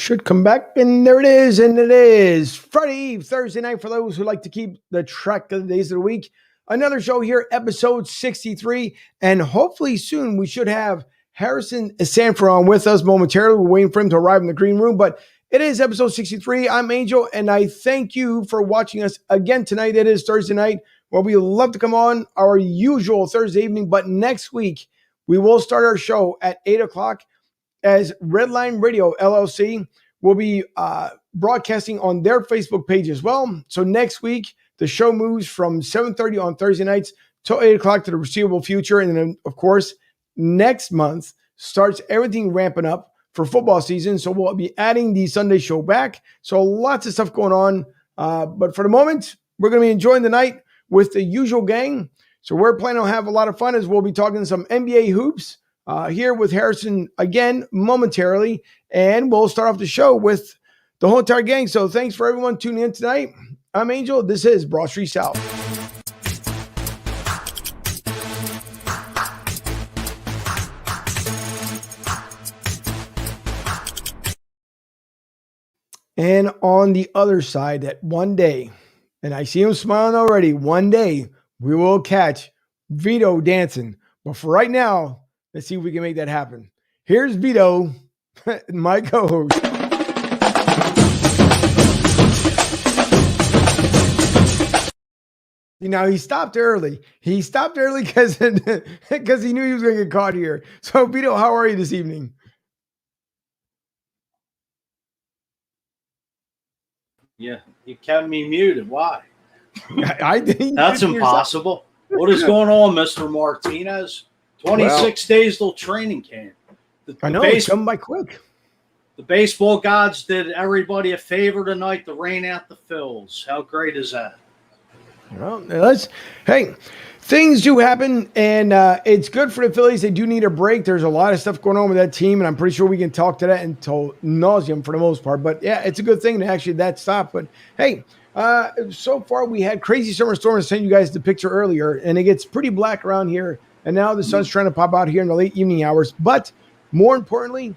should come back, and there it is, and it is Friday Eve, Thursday night for those who like to keep the track of the days of the week. Another show here, episode 63, and hopefully soon we should have Harrison Sanford on with us momentarily. We're waiting for him to arrive in the green room, but it is episode 63. I'm Angel, and I thank you for watching us again tonight. It is Thursday night, where we love to come on our usual Thursday evening, but next week we will start our show at 8 o'clock as Redline Radio LLC will be broadcasting on their Facebook page as well. So next week, the show moves from 7:30 on Thursday nights till 8 o'clock to the foreseeable future. And then, of course, next month starts everything ramping up for football season. So we'll be adding the Sunday show back. So lots of stuff going on. But for the moment, we're going to be enjoying the night with the usual gang. So we're planning on having a lot of fun as we'll be talking some NBA hoops here with Harrison again momentarily. And we'll start off the show with the whole entire gang. So thanks for everyone tuning in tonight. I'm Angel. This is Broad Street South. And on the other side, that one day, and I see him smiling already, one day we will catch Vito dancing. But for right now, let's see if we can make that happen. Here's Vito, my co-host. Now, he stopped early. He stopped early because he knew he was going to get caught here. So, Vito, how are you this evening? Yeah, you kept me muted. Why? I think that's impossible. What is going on, Mr. Martinez? 26 days till training camp. I know, it's coming by quick. The baseball gods did everybody a favor tonight to rain out the Phils. How great is that? Well, hey, things do happen, and it's good for the Phillies. They do need a break. There's a lot of stuff going on with that team, and I'm pretty sure we can talk to that until nauseum for the most part. But, yeah, it's a good thing to actually that stop. But, hey, so far we had crazy summer storm. I sent you guys the picture earlier, and it gets pretty black around here. And now the sun's trying to pop out here in the late evening hours. But more importantly,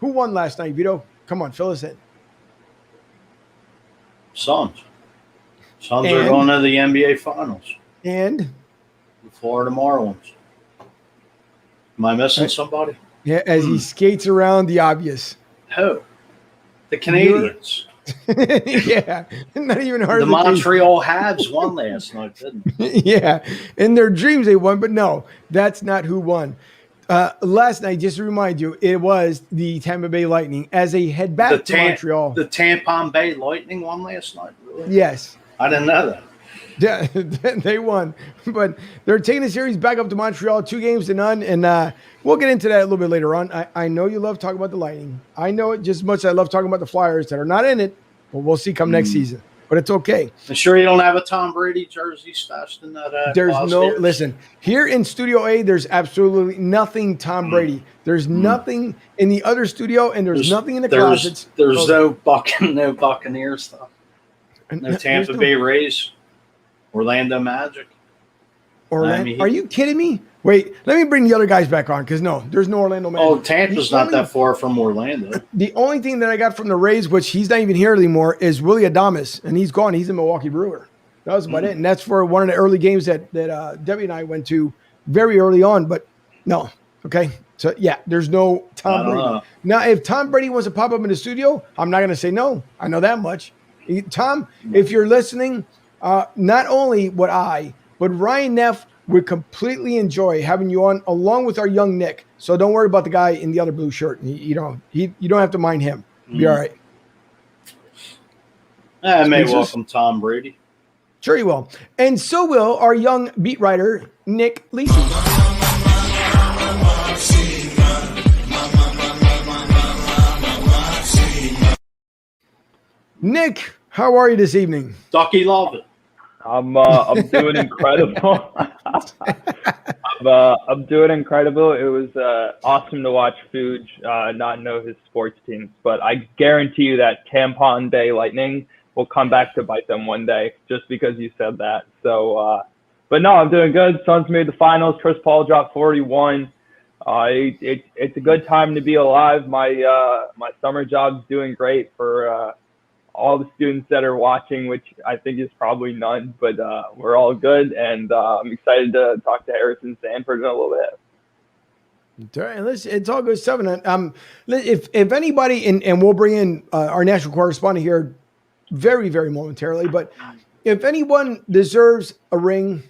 who won last night, Vito? Come on, fill us in. Suns are going to the NBA Finals. And? The Florida Marlins. Am I missing somebody? Yeah, as he skates around the obvious. Who? The Canadians. Yeah, not even hard. The Montreal Habs won last night, didn't they? Yeah, in their dreams they won, but no, that's not who won. Last night, just to remind you, it was the Tampa Bay Lightning as they head back to Montreal. The Tampa Bay Lightning won last night, really? Yes. I didn't know that. Yeah, they won, but they're taking the series back up to Montreal, 2-0, and we'll get into that a little bit later on. I know you love talking about the Lightning. I know it just as much as I love talking about the Flyers that are not in it, but we'll see come next season. But it's okay. I'm sure you don't have a Tom Brady jersey stashed in that. There's listen, here in Studio A, there's absolutely nothing Tom Brady. There's nothing in the other studio, and there's nothing in the closets. There's no Buccaneer stuff. No Tampa Bay Rays. Orlando Magic. Are you kidding me? Wait, let me bring the other guys back on because no, there's no Orlando Magic. Oh, Tampa's not that far from Orlando. The only thing that I got from the Rays, which he's not even here anymore, is Willie Adames, and he's gone. He's a Milwaukee Brewer. That was about it, and that's for one of the early games that Debbie and I went to very early on. But no, okay. So yeah, there's no Tom Brady. Now, if Tom Brady wants to pop up in the studio, I'm not going to say no. I know that much. Tom, if you're listening. Not only would I, but Ryan Neff would completely enjoy having you on along with our young Nick. So don't worry about the guy in the other blue shirt. You don't have to mind him. Be all right. I may welcome Tom Brady. Sure you will. And so will our young beat writer, Nick Lisi. Nick, how are you this evening? Ducky love it. I'm doing incredible. I'm doing incredible. It was awesome to watch Fuge not know his sports teams, but I guarantee you that Tampa Bay Lightning will come back to bite them one day, just because you said that. So, but no, I'm doing good. Suns made the finals. Chris Paul dropped 41. It's a good time to be alive. My summer job's doing great for all the students that are watching, which I think is probably none, but we're all good, and I'm excited to talk to Harrison Sanford in a little bit. It's all good stuff. If anybody, and we'll bring in our national correspondent here very, very momentarily, but if anyone deserves a ring,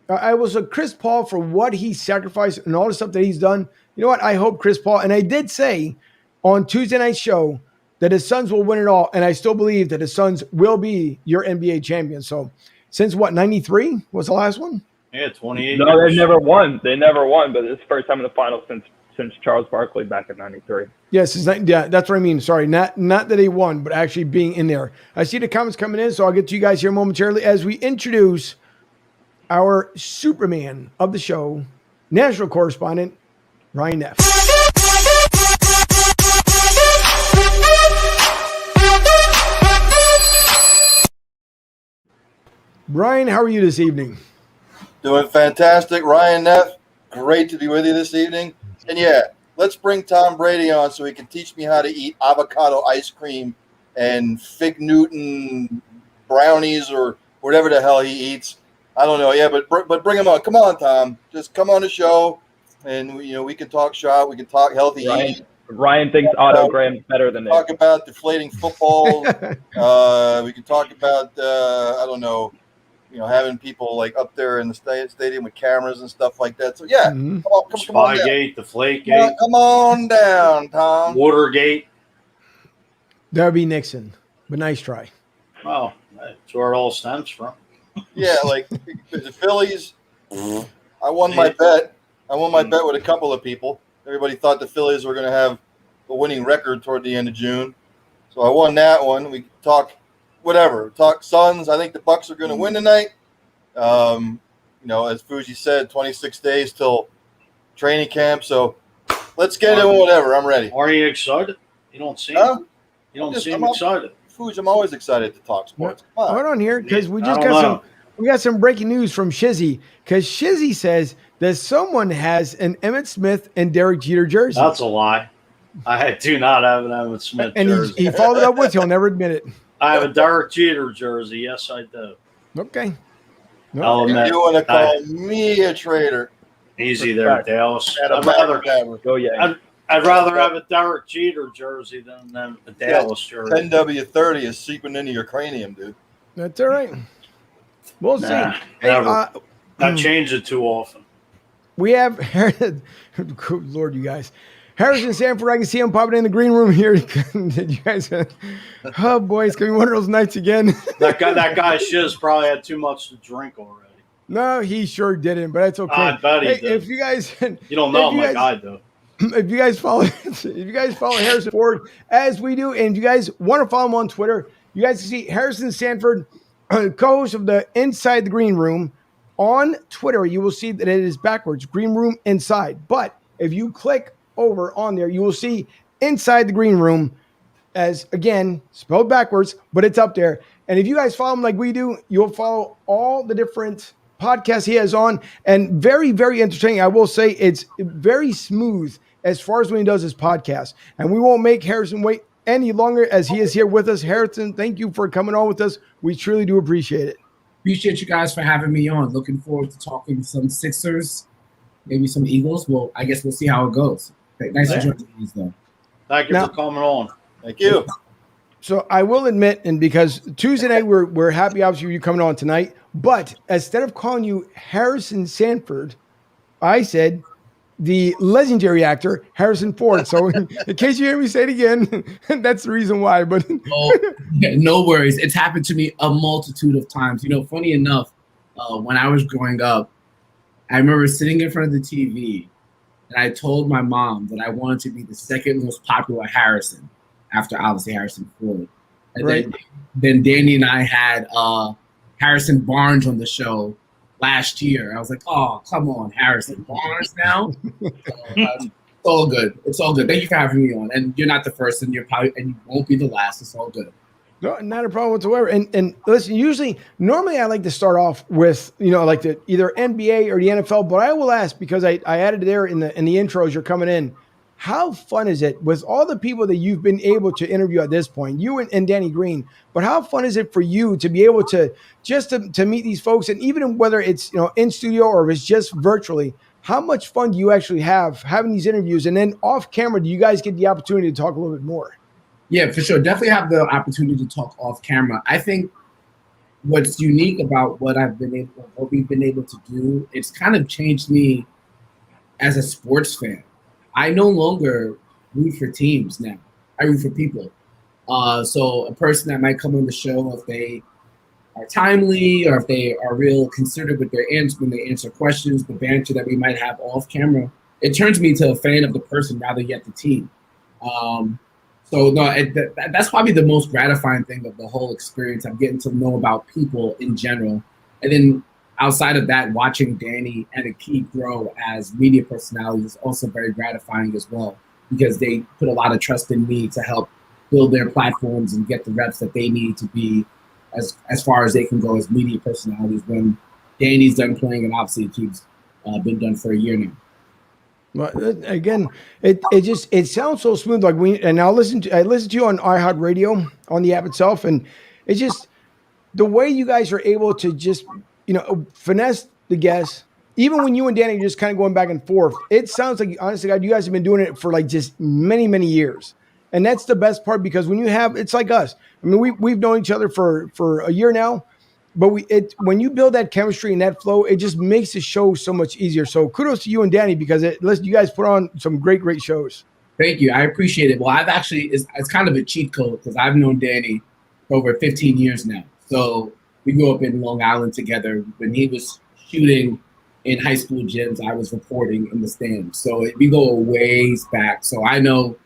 I will say Chris Paul for what he sacrificed and all the stuff that he's done. You know what? I hope Chris Paul, and I did say on Tuesday night's show that his Suns will win it all, and I still believe that his Suns will be your NBA champion. So since what, 93 was the last one? Yeah, 28 No, years. they never won. They never won, but it's the first time in the finals since Charles Barkley back in '93. Yes, yeah, that's what I mean. Sorry, not that he won, but actually being in there. I see the comments coming in, so I'll get to you guys here momentarily as we introduce our Superman of the show, national correspondent, Ryan Neff. Brian, how are you this evening? Doing fantastic. Ryan Neff, great to be with you this evening. And yeah, let's bring Tom Brady on so he can teach me how to eat avocado ice cream and Fig Newton brownies or whatever the hell he eats. I don't know. Yeah, but bring him on. Come on, Tom. Just come on the show, and we can talk shop. We can talk healthy eating. Ryan thinks autogram's better than it. Talk about deflating football. We can talk about I don't know. Having people like up there in the stadium with cameras and stuff like that. So yeah, come on down. Spygate, Deflategate. Come on down, Tom. Watergate. That would be Nixon, but nice try. Well, that's where it all stems from. Yeah, like the Phillies. I won my bet. I won my bet with a couple of people. Everybody thought the Phillies were going to have a winning record toward the end of June, so I won that one. We talk. Whatever. Talk Suns. I think the Bucks are going to win tonight. As Fuji said, 26 days till training camp. So let's get into whatever. I'm ready. Are you excited? You don't seem. You don't seem excited. Fuji, I'm always excited to talk sports. Come on. Hold on here, because we got some breaking news from Shizzy. Because Shizzy says that someone has an Emmitt Smith and Derek Jeter jersey. That's a lie. I do not have an Emmitt Smith jersey. And he followed it up with, he'll never admit it. I have a Derek Jeter jersey. Yes, I do. Okay. I'll admit, you want to call me a traitor? Easy there, Dallas. I'd rather have a Derek Jeter jersey than a Dallas jersey. 10W30 is seeping into your cranium, dude. That's all right. We'll see. Never. I change it too often. We have good Lord, you guys. Harrison Sanford, I can see him popping in the green room here. Did you guys? Oh boy, it's gonna be one of those nights again. that guy Shiz probably had too much to drink already. No, he sure didn't, but that's okay. I bet he did. If you guys, you don't know my guy though. If you guys follow Harrison Ford as we do, and if you guys want to follow him on Twitter, you guys can see Harrison Sanford, co-host of the Inside the Green Room on Twitter. You will see that it is backwards, Green Room Inside. But if you click over on there, you will see Inside the Green Room as, again, spelled backwards, but it's up there. And if you guys follow him like we do, you'll follow all the different podcasts he has on, and very, very entertaining. I will say it's very smooth as far as when he does his podcast. And we won't make Harrison wait any longer as he is here with us. Harrison, thank you for coming on with us. We truly do appreciate it. Appreciate you guys for having me on. Looking forward to talking some Sixers, maybe some Eagles. Well, I guess we'll see how it goes. Nice to join you, though. Thank you for coming on. Thank you. So I will admit, and because Tuesday night we're happy, obviously, with you coming on tonight, but instead of calling you Harrison Sanford, I said the legendary actor Harrison Ford. So in case you hear me say it again, that's the reason why. But no worries. It's happened to me a multitude of times. Funny enough, when I was growing up, I remember sitting in front of the TV, and I told my mom that I wanted to be the second most popular Harrison, after obviously Harrison Ford. And right. then Danny and I had Harrison Barnes on the show last year. I was like, oh, come on, Harrison Barnes now? It's all good. It's all good. Thank you for having me on. And you're not the first, and you won't be the last. It's all good. No, not a problem whatsoever. And listen, normally I like to start off with, like the either NBA or the NFL, but I will ask because I added there in the intros you're coming in. How fun is it with all the people that you've been able to interview at this point, you and Danny Green, but how fun is it for you to be able to just to meet these folks, and even whether it's in studio or if it's just virtually, how much fun do you actually have having these interviews? And then off camera, do you guys get the opportunity to talk a little bit more? Yeah, for sure. Definitely have the opportunity to talk off camera. I think what's unique about what we've been able to do, it's kind of changed me as a sports fan. I no longer root for teams now. I root for people. So a person that might come on the show, if they are timely or if they are real considerate with their answer when they answer questions, the banter that we might have off camera, it turns me to a fan of the person rather yet the team. So no, that's probably the most gratifying thing of the whole experience. I'm getting to know about people in general, and then outside of that, watching Danny and Akeem grow as media personalities is also very gratifying as well, because they put a lot of trust in me to help build their platforms and get the reps that they need to be as far as they can go as media personalities. When Danny's done playing, and obviously Akeem's been done for a year now. Well, again, it sounds so smooth. Like I listen to you on iHeartRadio on the app itself, and it's just the way you guys are able to just finesse the guests. Even when you and Danny are just kind of going back and forth, it sounds like, honestly, God, you guys have been doing it for like just many, many years, and that's the best part, because when it's like us. I mean, we've known each other for a year now. But when you build that chemistry and that flow, it just makes the show so much easier. So kudos to you and Danny, because listen, you guys put on some great shows. Thank you. I appreciate it. Well, I've actually, it's kind of a cheat code because I've known Danny for over 15 years now. So we grew up in Long Island together. When he was shooting in high school gyms, I was reporting in the stands. So we go ways back. So I know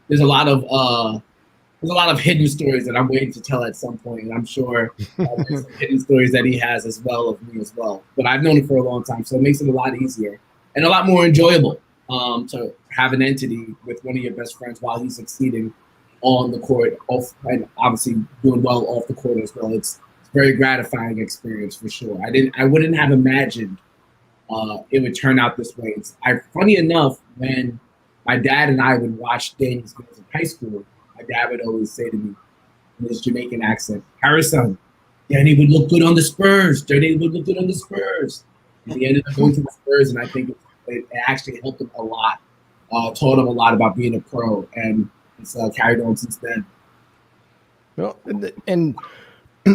there's a lot of hidden stories that I'm waiting to tell at some point, and I'm sure there's some hidden stories that he has as well of me as well. But I've known him for a long time, so it makes it a lot easier and a lot more enjoyable to have an entity with one of your best friends while he's succeeding on the court, and obviously doing well off the court as well. It's a very gratifying experience for sure. I wouldn't have imagined it would turn out this way. Funny enough, when my dad and I would watch Danny's games in high school, my dad would always say to me in his Jamaican accent, "Harrison, Danny would look good on the Spurs. Danny would look good on the Spurs." And he ended up going to the Spurs, and I think it actually helped him a lot, taught him a lot about being a pro, and it's carried on since then. Well, and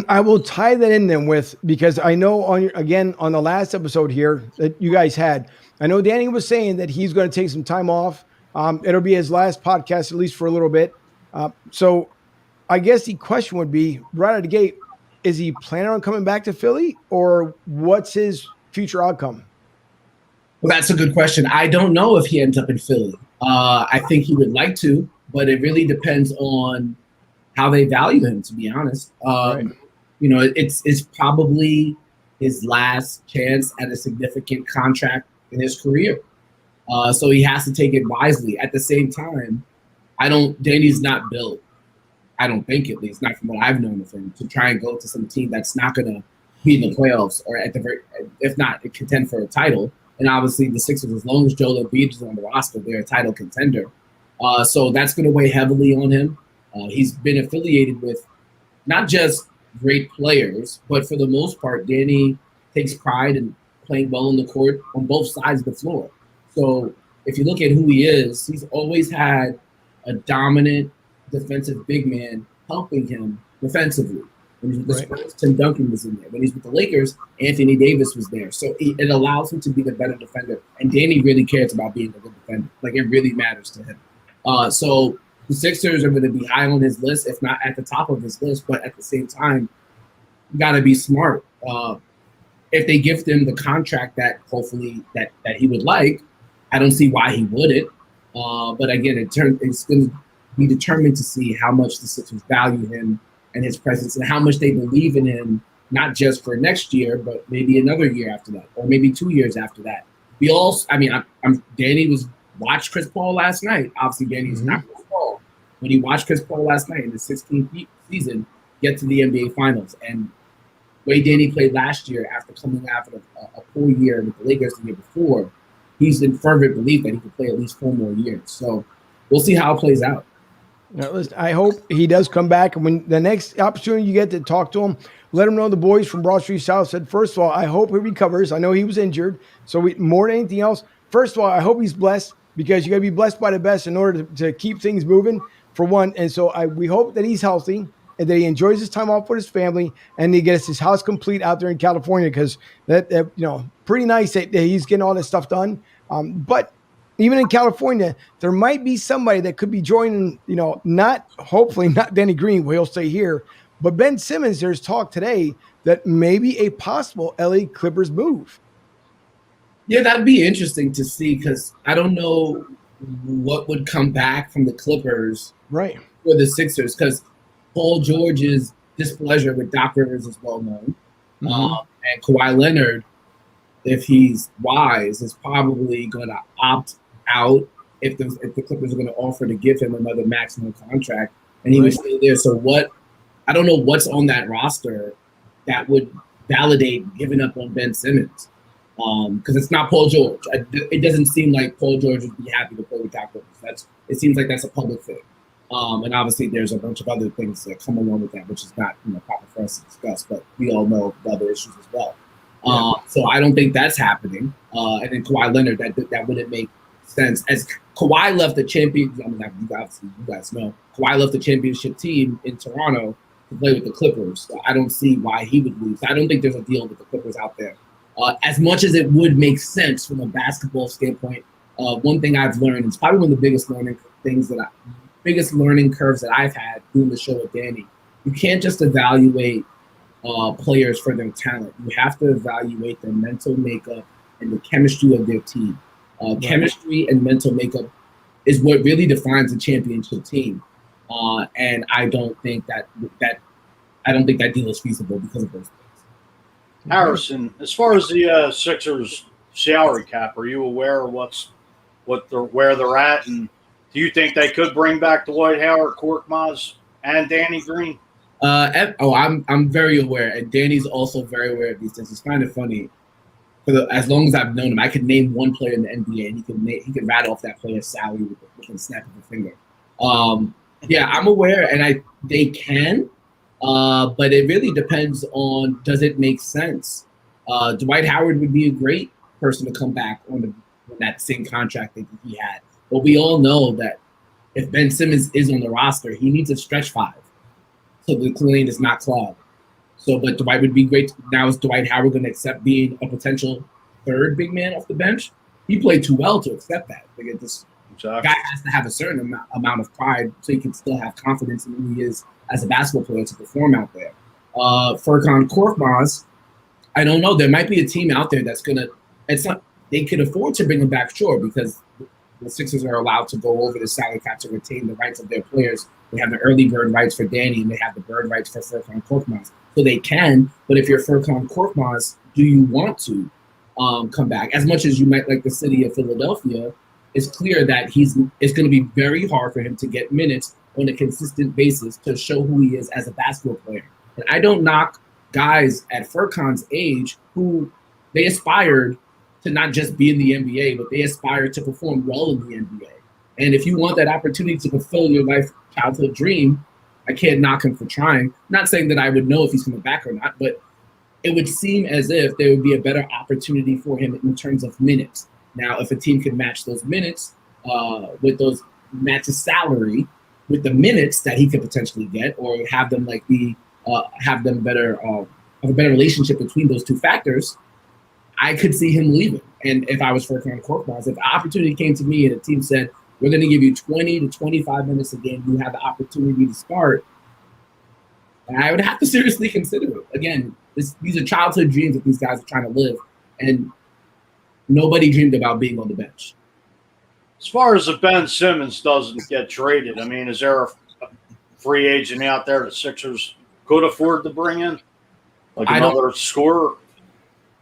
I will tie that in then because I know on the last episode here that you guys had, I know Danny was saying that he's going to take some time off. It'll be his last podcast, at least for a little bit. So I guess the question would be, right out of the gate, is he planning on coming back to Philly, or what's his future outcome? Well, that's a good question. I don't know if he ends up in Philly. I think he would like to, but it really depends on how they value him, to be honest. Right. It's probably his last chance at a significant contract in his career. So he has to take it wisely. At the same time, Danny's not built, I don't think, at least not from what I've known of him, to try and go to some team that's not going to be in the playoffs, or if not, contend for a title. And obviously the Sixers, as long as Joel Embiid is on the roster, they're a title contender. So that's going to weigh heavily on him. He's been affiliated with not just great players, but for the most part, Danny takes pride in playing well on the court on both sides of the floor. So if you look at who he is, he's always had a dominant defensive big man helping him defensively. When he's with the Spurs, Tim Duncan was in there. When he's with the Lakers, Anthony Davis was there. So it allows him to be the better defender. And Danny really cares about being a good defender. Like, it really matters to him. So the Sixers are going to be high on his list, if not at the top of his list. But at the same time, you got to be smart. If they give him the contract that hopefully that he would like, I don't see why he wouldn't. But again, it's going to be determined to see how much the Sixers value him and his presence, and how much they believe in him, not just for next year, but maybe another year after that, or maybe 2 years after that. Danny watched Chris Paul last night. Obviously, Danny's not Chris Paul. When he watched Chris Paul last night in the 16th season, get to the NBA Finals. And the way Danny played last year after coming after a poor year with the Lakers the year before, he's in fervent belief that he could play at least 4 more years. So we'll see how it plays out. Now, listen, I hope he does come back. And when the next opportunity you get to talk to him, let him know the boys from Broad Street South said, first of all, I hope he recovers. I know he was injured. So more than anything else, first of all, I hope he's blessed, because you got to be blessed by the best in order to keep things moving, for one. And so we hope that he's healthy and that he enjoys his time off with his family, and he gets his house complete out there in California, because that pretty nice that he's getting all this stuff done. But even in California, there might be somebody that could be joining, hopefully not Danny Green, he'll stay here, but Ben Simmons. There's talk today that maybe a possible LA Clippers move. Yeah, that'd be interesting to see, because I don't know what would come back from the Clippers right for the Sixers, because Paul George's displeasure with Doc Rivers is well known. And Kawhi Leonard, if he's wise, is probably going to opt out if the Clippers are going to offer to give him another maximum contract, and he would stay there. So I don't know what's on that roster that would validate giving up on Ben Simmons, because it's not Paul George. It doesn't seem like Paul George would be happy to play with Doc Rivers. It seems like that's a public thing. And obviously there's a bunch of other things that come along with that, which is not proper for us to discuss, but we all know the other issues as well. So I don't think that's happening. And then Kawhi Leonard, that wouldn't make sense. As Kawhi left the champion, you guys know, Kawhi left the championship team in Toronto to play with the Clippers. So I don't see why he would leave. So I don't think there's a deal with the Clippers out there. As much as it would make sense from a basketball standpoint, one thing I've learned, it's probably one of the biggest learning curves that I've had doing the show with Danny. You can't just evaluate players for their talent. You have to evaluate their mental makeup and the chemistry of their team. Chemistry and mental makeup is what really defines a championship team. And I don't think that deal is feasible because of those things. Harrison, as far as the Sixers salary cap, are you aware of where they're at, and do you think they could bring back Dwight Howard, Korkmaz, and Danny Green? I'm very aware, and Danny's also very aware of these things. It's kind of funny. As long as I've known him, I could name one player in the NBA, and he could rattle off that player's salary with a snap of a finger. Yeah, I'm aware, and they can, but it really depends on, does it make sense? Dwight Howard would be a great person to come back on that same contract that he had. But we all know that if Ben Simmons is on the roster, he needs a stretch 5, so the lane is not clogged. But Dwight would be great. Now is Dwight Howard going to accept being a potential third big man off the bench? He played too well to accept that. This guy has to have a certain amount of pride so he can still have confidence in who he is as a basketball player to perform out there. Furkan Korkmaz, I don't know. There might be a team out there that's going to – they could afford to bring him back, sure, because the Sixers are allowed to go over the salary cap to retain the rights of their players. They have the early bird rights for Danny, and they have the bird rights for Furkan Korkmaz. So they can, but if you're Furkan Korkmaz, do you want to come back? As much as you might like the city of Philadelphia, it's clear that it's going to be very hard for him to get minutes on a consistent basis to show who he is as a basketball player. And I don't knock guys at Furkan's age who they aspired to not just be in the NBA, but they aspired to perform well in the NBA. And if you want that opportunity to fulfill your childhood dream, I can't knock him for trying. Not saying that I would know if he's coming back or not, but it would seem as if there would be a better opportunity for him in terms of minutes. Now, if a team could match those minutes match his salary with the minutes that he could potentially get, or have them have a better relationship between those two factors, I could see him leaving. And if I was Furkan Korkmaz, if the opportunity came to me and a team said, we're going to give you 20 to 25 minutes a game, you have the opportunity to start, I would have to seriously consider it. Again, these are childhood dreams that these guys are trying to live, and nobody dreamed about being on the bench. As far as if Ben Simmons doesn't get traded, I mean, is there a free agent out there the Sixers could afford to bring in? Like another scorer?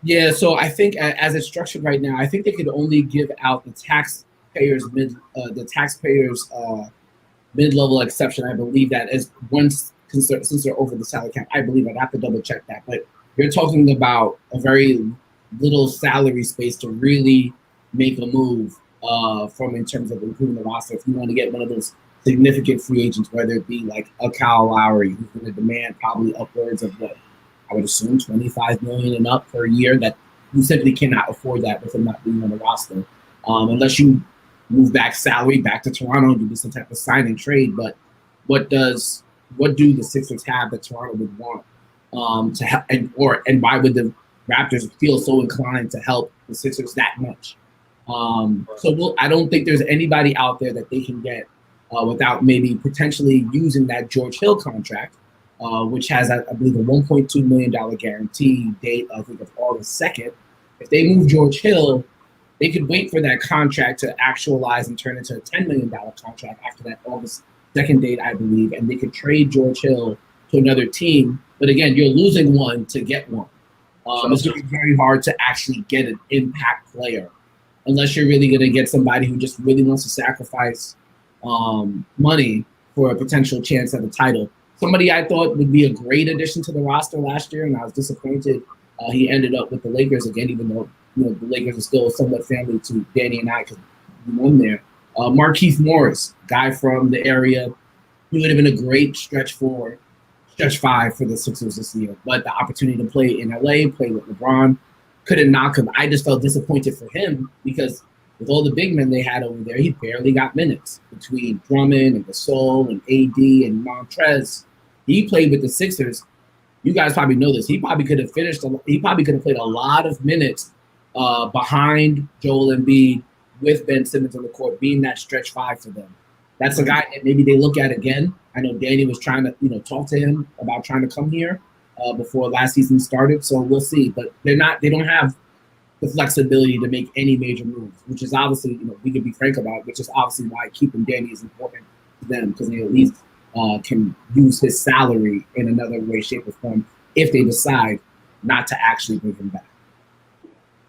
Yeah, so I think as it's structured right now, I think they could only give out the taxpayers mid-level exception. I believe that as once since they're over the salary cap. I believe I'd have to double check that, but you're talking about a very little salary space to really make a move from in terms of improving the roster. If you want to get one of those significant free agents, whether it be like a Kyle Lowry, who's going to demand probably upwards of what I would assume $25 million and up per year, that you simply cannot afford that with him not being on the roster, unless you move back salary back to Toronto and do some type of sign and trade. But what do the Sixers have that Toronto would want to help, and why would the Raptors feel so inclined to help the Sixers that much? I don't think there's anybody out there that they can get without maybe potentially using that George Hill contract, which has, I believe, a $1.2 million guarantee date, I think, of August 2nd. If they move George Hill, they could wait for that contract to actualize and turn into a $10 million contract after that August 2nd date, I believe, and they could trade George Hill to another team. But again, you're losing one to get one. It's going to be very hard to actually get an impact player unless you're really going to get somebody who just really wants to sacrifice money for a potential chance at a title. Somebody I thought would be a great addition to the roster last year, and I was disappointed he ended up with the Lakers again, even though the Lakers are still somewhat family to Danny and I because we won there. Markieff Morris, guy from the area, he would have been a great stretch five for the Sixers this year. But the opportunity to play in LA, play with LeBron, couldn't knock him. I just felt disappointed for him because with all the big men they had over there, he barely got minutes between Drummond and Gasol and AD and Montrez. He played with the Sixers. You guys probably know this. He probably could have played a lot of minutes behind Joel Embiid with Ben Simmons on the court, being that stretch five for them. That's a guy that maybe they look at again. I know Danny was trying to, talk to him about trying to come here before last season started. So we'll see. But they don't have the flexibility to make any major moves, which is obviously, we can be frank about, which is obviously why keeping Danny is important to them because they at least can use his salary in another way, shape, or form if they decide not to actually bring him back.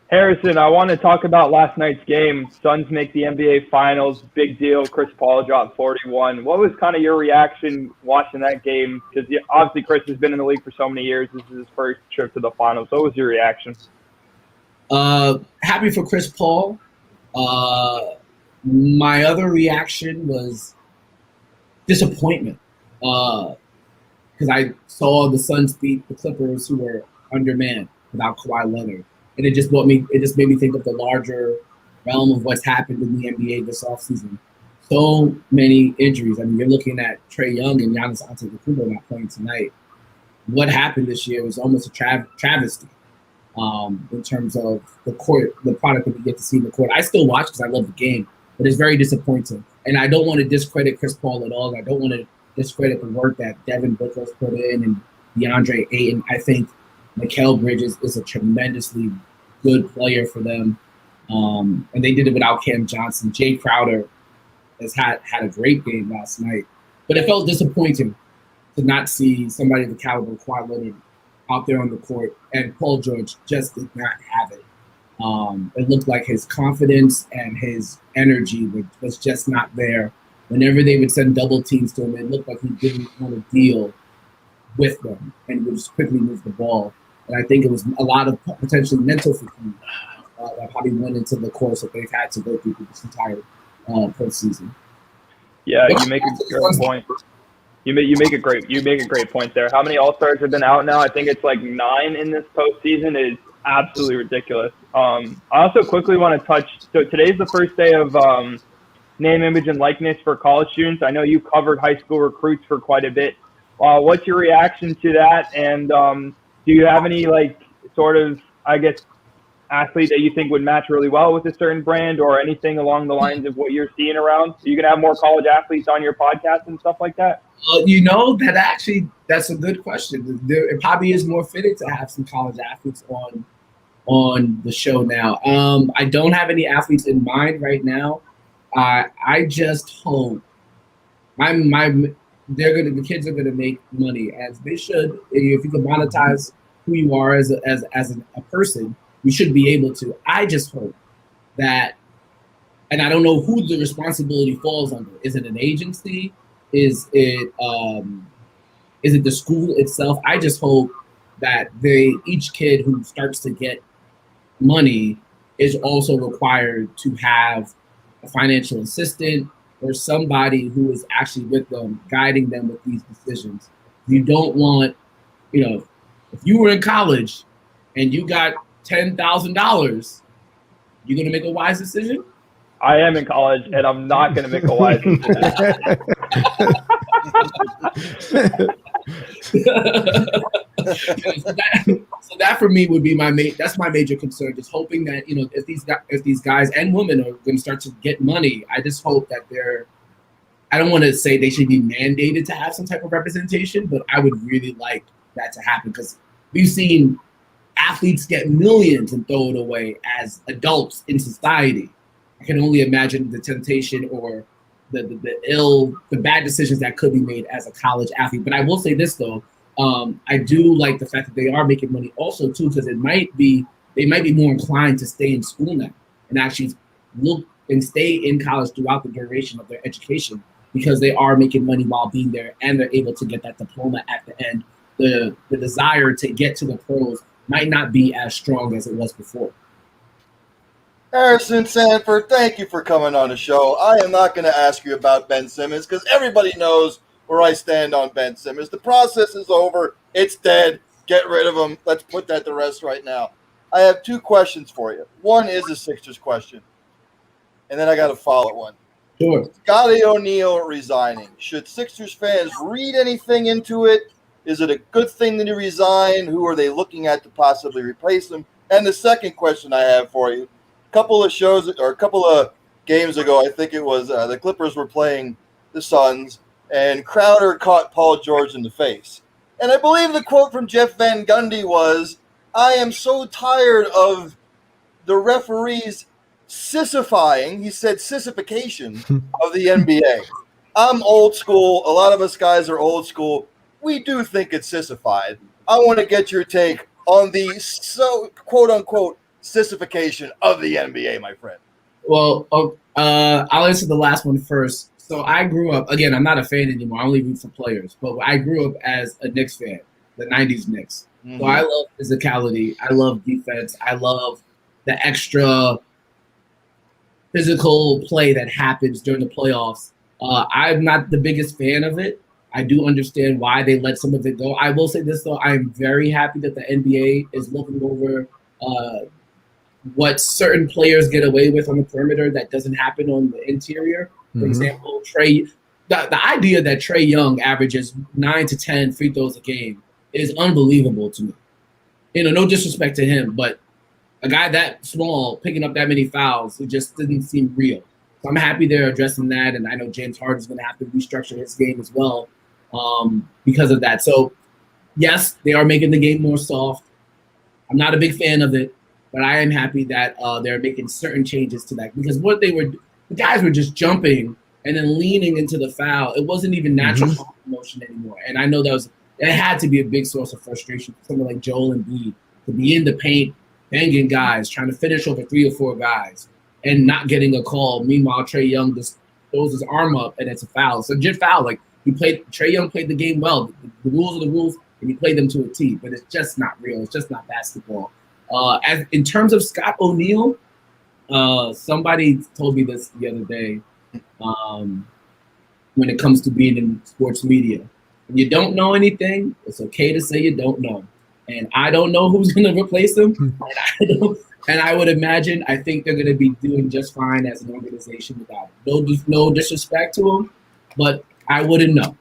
Harrison, I want to talk about last night's game. Suns make the NBA Finals. Big deal. Chris Paul dropped 41. What was kind of your reaction watching that game? Because obviously Chris has been in the league for so many years. This is his first trip to the Finals. What was your reaction? Happy for Chris Paul. My other reaction was disappointment because I saw the Suns beat the Clippers, who were undermanned without Kawhi Leonard, and it just made me think of the larger realm of what's happened in the NBA this offseason. So many injuries. I mean, you're looking at Trae Young and Giannis Antetokounmpo not playing tonight. What happened this year was almost a travesty in terms of the court, the product that we get to see in the court. I still watch because I love the game, but it's very disappointing. And I don't want to discredit Chris Paul at all. I don't want to discredit the work that Devin Booker's put in and DeAndre Ayton. I think Mikal Bridges is a tremendously good player for them. And they did it without Cam Johnson. Jay Crowder has had a great game last night. But it felt disappointing to not see somebody of the caliber of Kawhi Leonard out there on the court. And Paul George just did not have it. It looked like his confidence and his energy was just not there. Whenever they would send double teams to him, it looked like he didn't want to deal with them and would just quickly move the ball. And I think it was a lot of potentially mental fatigue that probably went into the course that they've had to go through this entire postseason. Yeah, you make a great point. You make a great point there. How many All-Stars have been out now? I think it's like 9 in this postseason. It's absolutely ridiculous. I also quickly want to touch. So today's the first day of name, image, and likeness for college students. I know you covered high school recruits for quite a bit. What's your reaction to that? And do you have any athlete that you think would match really well with a certain brand or anything along the lines of what you're seeing around? Are you going to have more college athletes on your podcast and stuff like that? That's a good question. It probably is more fitted to have some college athletes on the show now. I don't have any athletes in mind right now. I just hope the kids are gonna make money as they should. If you can monetize who you are as a person, you should be able to. I just hope that, and I don't know who the responsibility falls under. Is it an agency? Is it Is it the school itself? I just hope that each kid who starts to get money is also required to have a financial assistant or somebody who is actually with them, guiding them with these decisions. You don't want, if you were in college and you got $10,000, you're going to make a wise decision? I am in college, and I'm not going to make a wise decision. So that for me would be that's my major concern. Just hoping that if these guys and women are going to start to get money, I just hope that I don't want to say they should be mandated to have some type of representation, but I would really like that to happen because we've seen athletes get millions and throw it away as adults in society. I can only imagine the temptation or the bad decisions that could be made as a college athlete. But I will say this though, I do like the fact that they are making money also too, because they might be more inclined to stay in school now and actually look and stay in college throughout the duration of their education because they are making money while being there and they're able to get that diploma at the end. The desire to get to the pros might not be as strong as it was before. Harrison Sanford, thank you for coming on the show. I am not going to ask you about Ben Simmons because everybody knows where I stand on Ben Simmons. The process is over. It's dead. Get rid of him. Let's put that to rest right now. I have two questions for you. One is a Sixers question, and then I got a follow one. Sure. Scotty O'Neal resigning. Should Sixers fans read anything into it? Is it a good thing that he resigned? Who are they looking at to possibly replace him? And the second question I have for you, a couple of games ago, I think it was the Clippers were playing the Suns, and Crowder caught Paul George in the face. And I believe the quote from Jeff Van Gundy was, "I am so tired of the referees sissifying," he said sissification of the NBA. I'm old school. A lot of us guys are old school. We do think it's sissified. I want to get your take on the quote-unquote sissification of the NBA, my friend. Well, I'll answer the last one first. So I grew up, again, I'm not a fan anymore. I only root for players. But I grew up as a Knicks fan, the 90s Knicks. Mm-hmm. So I love physicality. I love defense. I love the extra physical play that happens during the playoffs. I'm not the biggest fan of it. I do understand why they let some of it go. I will say this, though. I'm very happy that the NBA is looking over what certain players get away with on the perimeter that doesn't happen on the interior. For example, the idea that Trae Young averages 9 to 10 free throws a game is unbelievable to me. No disrespect to him, but a guy that small picking up that many fouls, it just didn't seem real. So I'm happy they're addressing that, and I know James Harden's going to have to restructure his game as well because of that. So, yes, they are making the game more soft. I'm not a big fan of it, but I am happy that they're making certain changes to that because the guys were just jumping and then leaning into the foul. It wasn't even natural motion anymore. And I know it had to be a big source of frustration for someone like Joel Embiid to be in the paint, banging guys, trying to finish over 3 or 4 guys and not getting a call. Meanwhile, Trae Young just throws his arm up and it's a foul. It's a legit foul. Like Trae Young played the game well. The rules are the rules, and he played them to a T, but it's just not real. It's just not basketball. In terms of Scott O'Neal, somebody told me this the other day when it comes to being in sports media. When you don't know anything, it's okay to say you don't know. And I don't know who's going to replace him. And I would imagine, I think they're going to be doing just fine as an organization without him. No disrespect to them, but I wouldn't know.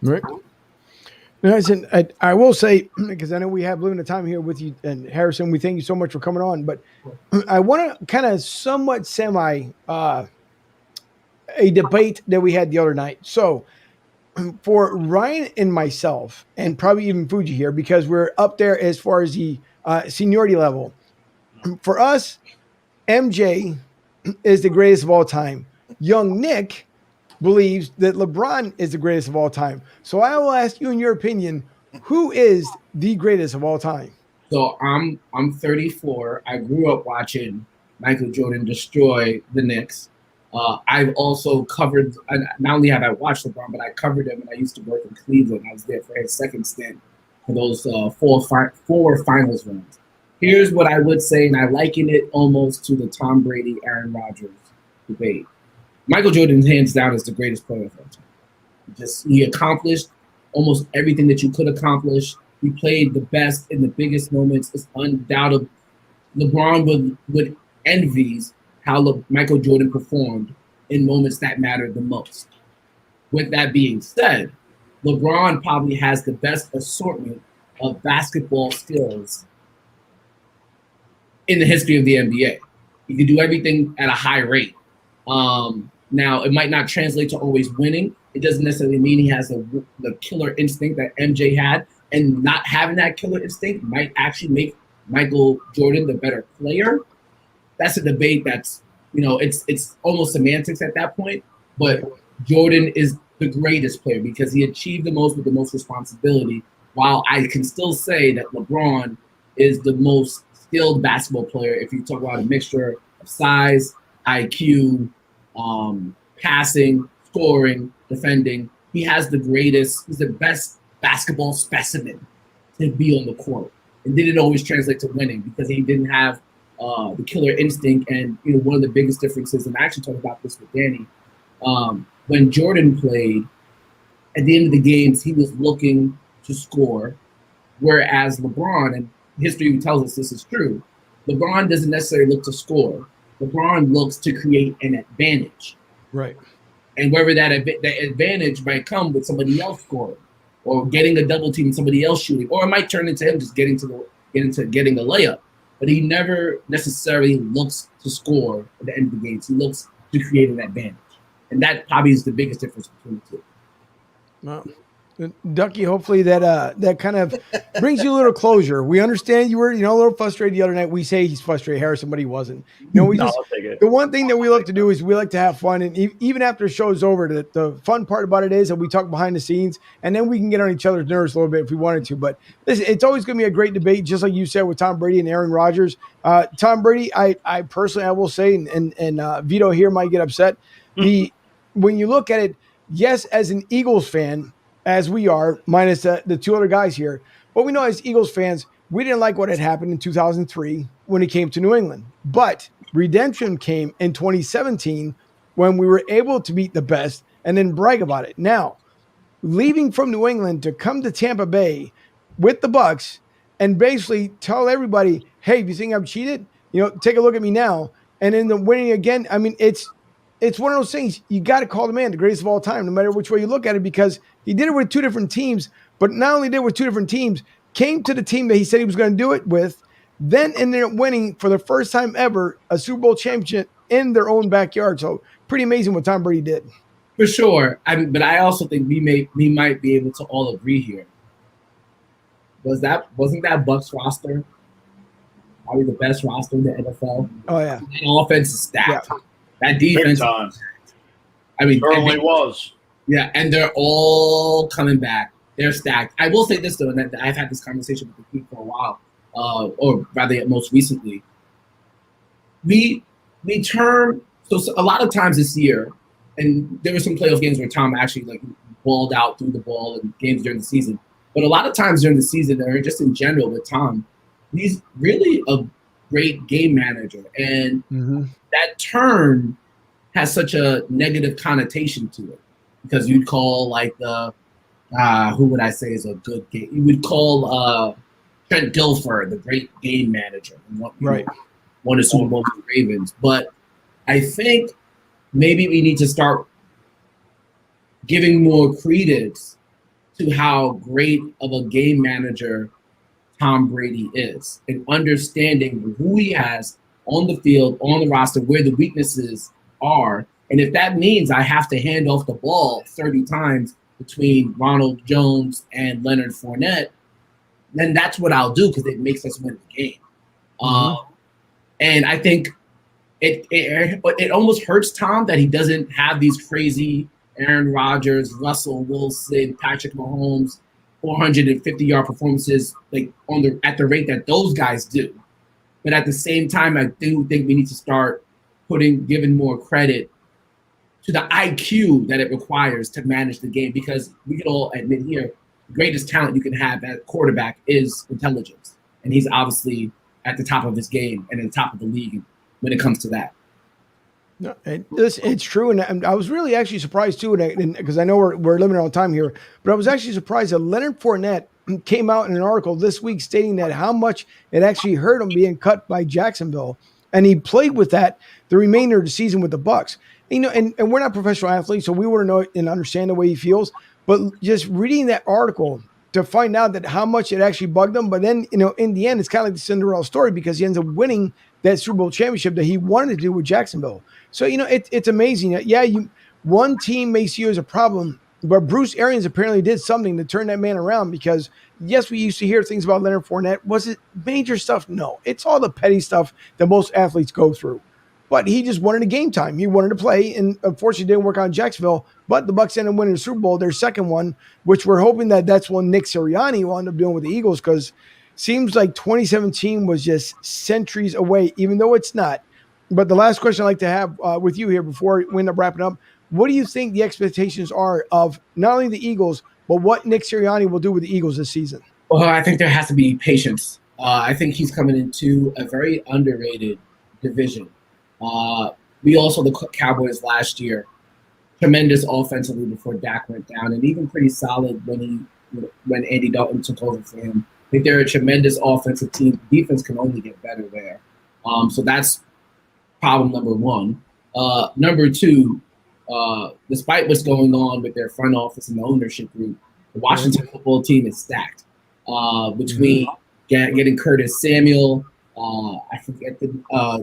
Right. Listen, I will say, because I know we have limited time here with you, and Harrison, we thank you so much for coming on, but I want to kind of somewhat a debate that we had the other night. So for Ryan and myself, and probably even Fuji here, because we're up there as far as the seniority level, for us, MJ is the greatest of all time. Young Nick believes that LeBron is the greatest of all time. So I will ask you, in your opinion, who is the greatest of all time? So I'm 34. I grew up watching Michael Jordan destroy the Knicks. I've also covered, not only have I watched LeBron, but I covered him when I used to work in Cleveland. I was there for his second stint for those four finals runs. Here's what I would say, and I liken it almost to the Tom Brady, Aaron Rodgers debate. Michael Jordan, hands down, is the greatest player of all time. He accomplished almost everything that you could accomplish. He played the best in the biggest moments. It's undoubtable. LeBron would envies how Michael Jordan performed in moments that mattered the most. With that being said, LeBron probably has the best assortment of basketball skills in the history of the NBA. He can do everything at a high rate. Now, it might not translate to always winning. It doesn't necessarily mean he has the killer instinct that MJ had, and not having that killer instinct might actually make Michael Jordan the better player. That's a debate that's, it's almost semantics at that point, but Jordan is the greatest player because he achieved the most with the most responsibility, while I can still say that LeBron is the most skilled basketball player if you talk about a mixture of size, IQ, passing, scoring, defending. He has he's the best basketball specimen to be on the court. It didn't always translate to winning because he didn't have the killer instinct. And one of the biggest differences, and I actually talked about this with Danny, when Jordan played, at the end of the games, he was looking to score, whereas LeBron, and history tells us this is true, LeBron doesn't necessarily look to score. LeBron looks to create an advantage. Right. And whether that advantage might come with somebody else scoring, or getting a double team and somebody else shooting, or it might turn into him just getting a layup. But he never necessarily looks to score at the end of the games. He looks to create an advantage. And that probably is the biggest difference between the two. Well, Ducky, hopefully that kind of brings you a little closure. We understand you were, a little frustrated the other night. We say he's frustrated, Harrison, but he wasn't. I'll take it. The one thing that we like to do is we like to have fun, and even after the show's over, the fun part about it is that we talk behind the scenes, and then we can get on each other's nerves a little bit if we wanted to. But listen, it's always going to be a great debate, just like you said with Tom Brady and Aaron Rodgers. Tom Brady, I personally, I will say, and Vito here might get upset. When you look at it, yes, as an Eagles fan, as we are, minus the two other guys here. But we know as Eagles fans, we didn't like what had happened in 2003 when he came to New England. But redemption came in 2017 when we were able to beat the best and then brag about it. Now, leaving from New England to come to Tampa Bay with the Bucks and basically tell everybody, hey, if you think I'm cheated, take a look at me now. And then the winning again, I mean, it's one of those things. You got to call the man the greatest of all time, no matter which way you look at it, because he did it with two different teams, but not only did it with two different teams, came to the team that he said he was going to do it with, then ended up winning for the first time ever a Super Bowl championship in their own backyard. So pretty amazing what Tom Brady did. For sure. But I also think we might be able to all agree here. Wasn't that Bucs roster probably the best roster in the NFL? Oh yeah. The offense is stacked. Yeah. That defense. I mean, certainly was. Yeah, and they're all coming back. They're stacked. I will say this though, and that I've had this conversation with the people for a while, or rather, most recently. We turn so a lot of times this year, and there were some playoff games where Tom actually balled out through the ball in games during the season. But a lot of times during the season, or just in general with Tom, he's really a great game manager, and that term has such a negative connotation to it because you'd call who would I say is a good game? You would call Trent Dilfer the great game manager, and won a Super Bowl with the Ravens. But I think maybe we need to start giving more credence to how great of a game manager Tom Brady is, and understanding who he has on the field, on the roster, where the weaknesses are. And if that means I have to hand off the ball 30 times between Ronald Jones and Leonard Fournette, then that's what I'll do because it makes us win the game. And I think it almost hurts Tom that he doesn't have these crazy Aaron Rodgers, Russell Wilson, Patrick Mahomes, 450-yard performances at the rate that those guys do. But at the same time, I do think we need to start giving more credit to the IQ that it requires to manage the game, because we can all admit here, the greatest talent you can have at quarterback is intelligence. And he's obviously at the top of his game and at the top of the league when it comes to that. No, it's true, and I was really actually surprised too, because I know we're limited on time here, but I was actually surprised that Leonard Fournette came out in an article this week stating that how much it actually hurt him being cut by Jacksonville, and he played with that the remainder of the season with the Bucs. And we're not professional athletes, so we wouldn't know and understand the way he feels. But just reading that article to find out that how much it actually bugged him, but then in the end, it's kind of like the Cinderella story because he ends up winning that Super Bowl championship that he wanted to do with Jacksonville. So it's amazing. Yeah, one team may see you as a problem, but Bruce Arians apparently did something to turn that man around, because yes, we used to hear things about Leonard Fournette. Was it major stuff? No. It's all the petty stuff that most athletes go through. But he just wanted a game time. He wanted to play, and unfortunately didn't work out in Jacksonville. But the Bucs ended up winning the Super Bowl, their second one, which we're hoping that's what Nick Sirianni will end up doing with the Eagles, because seems like 2017 was just centuries away, even though it's not. But the last question I'd like to have with you here before we end up wrapping up, what do you think the expectations are of not only the Eagles, but what Nick Sirianni will do with the Eagles this season? Well, I think there has to be patience. I think he's coming into a very underrated division. We also the Cowboys last year, tremendous offensively before Dak went down, and even pretty solid when Andy Dalton took over for him. I think they're a tremendous offensive team. Defense can only get better there. So that's problem number one. Number two, despite what's going on with their front office and the ownership group, the Washington football team is stacked. Between getting Curtis Samuel, I forget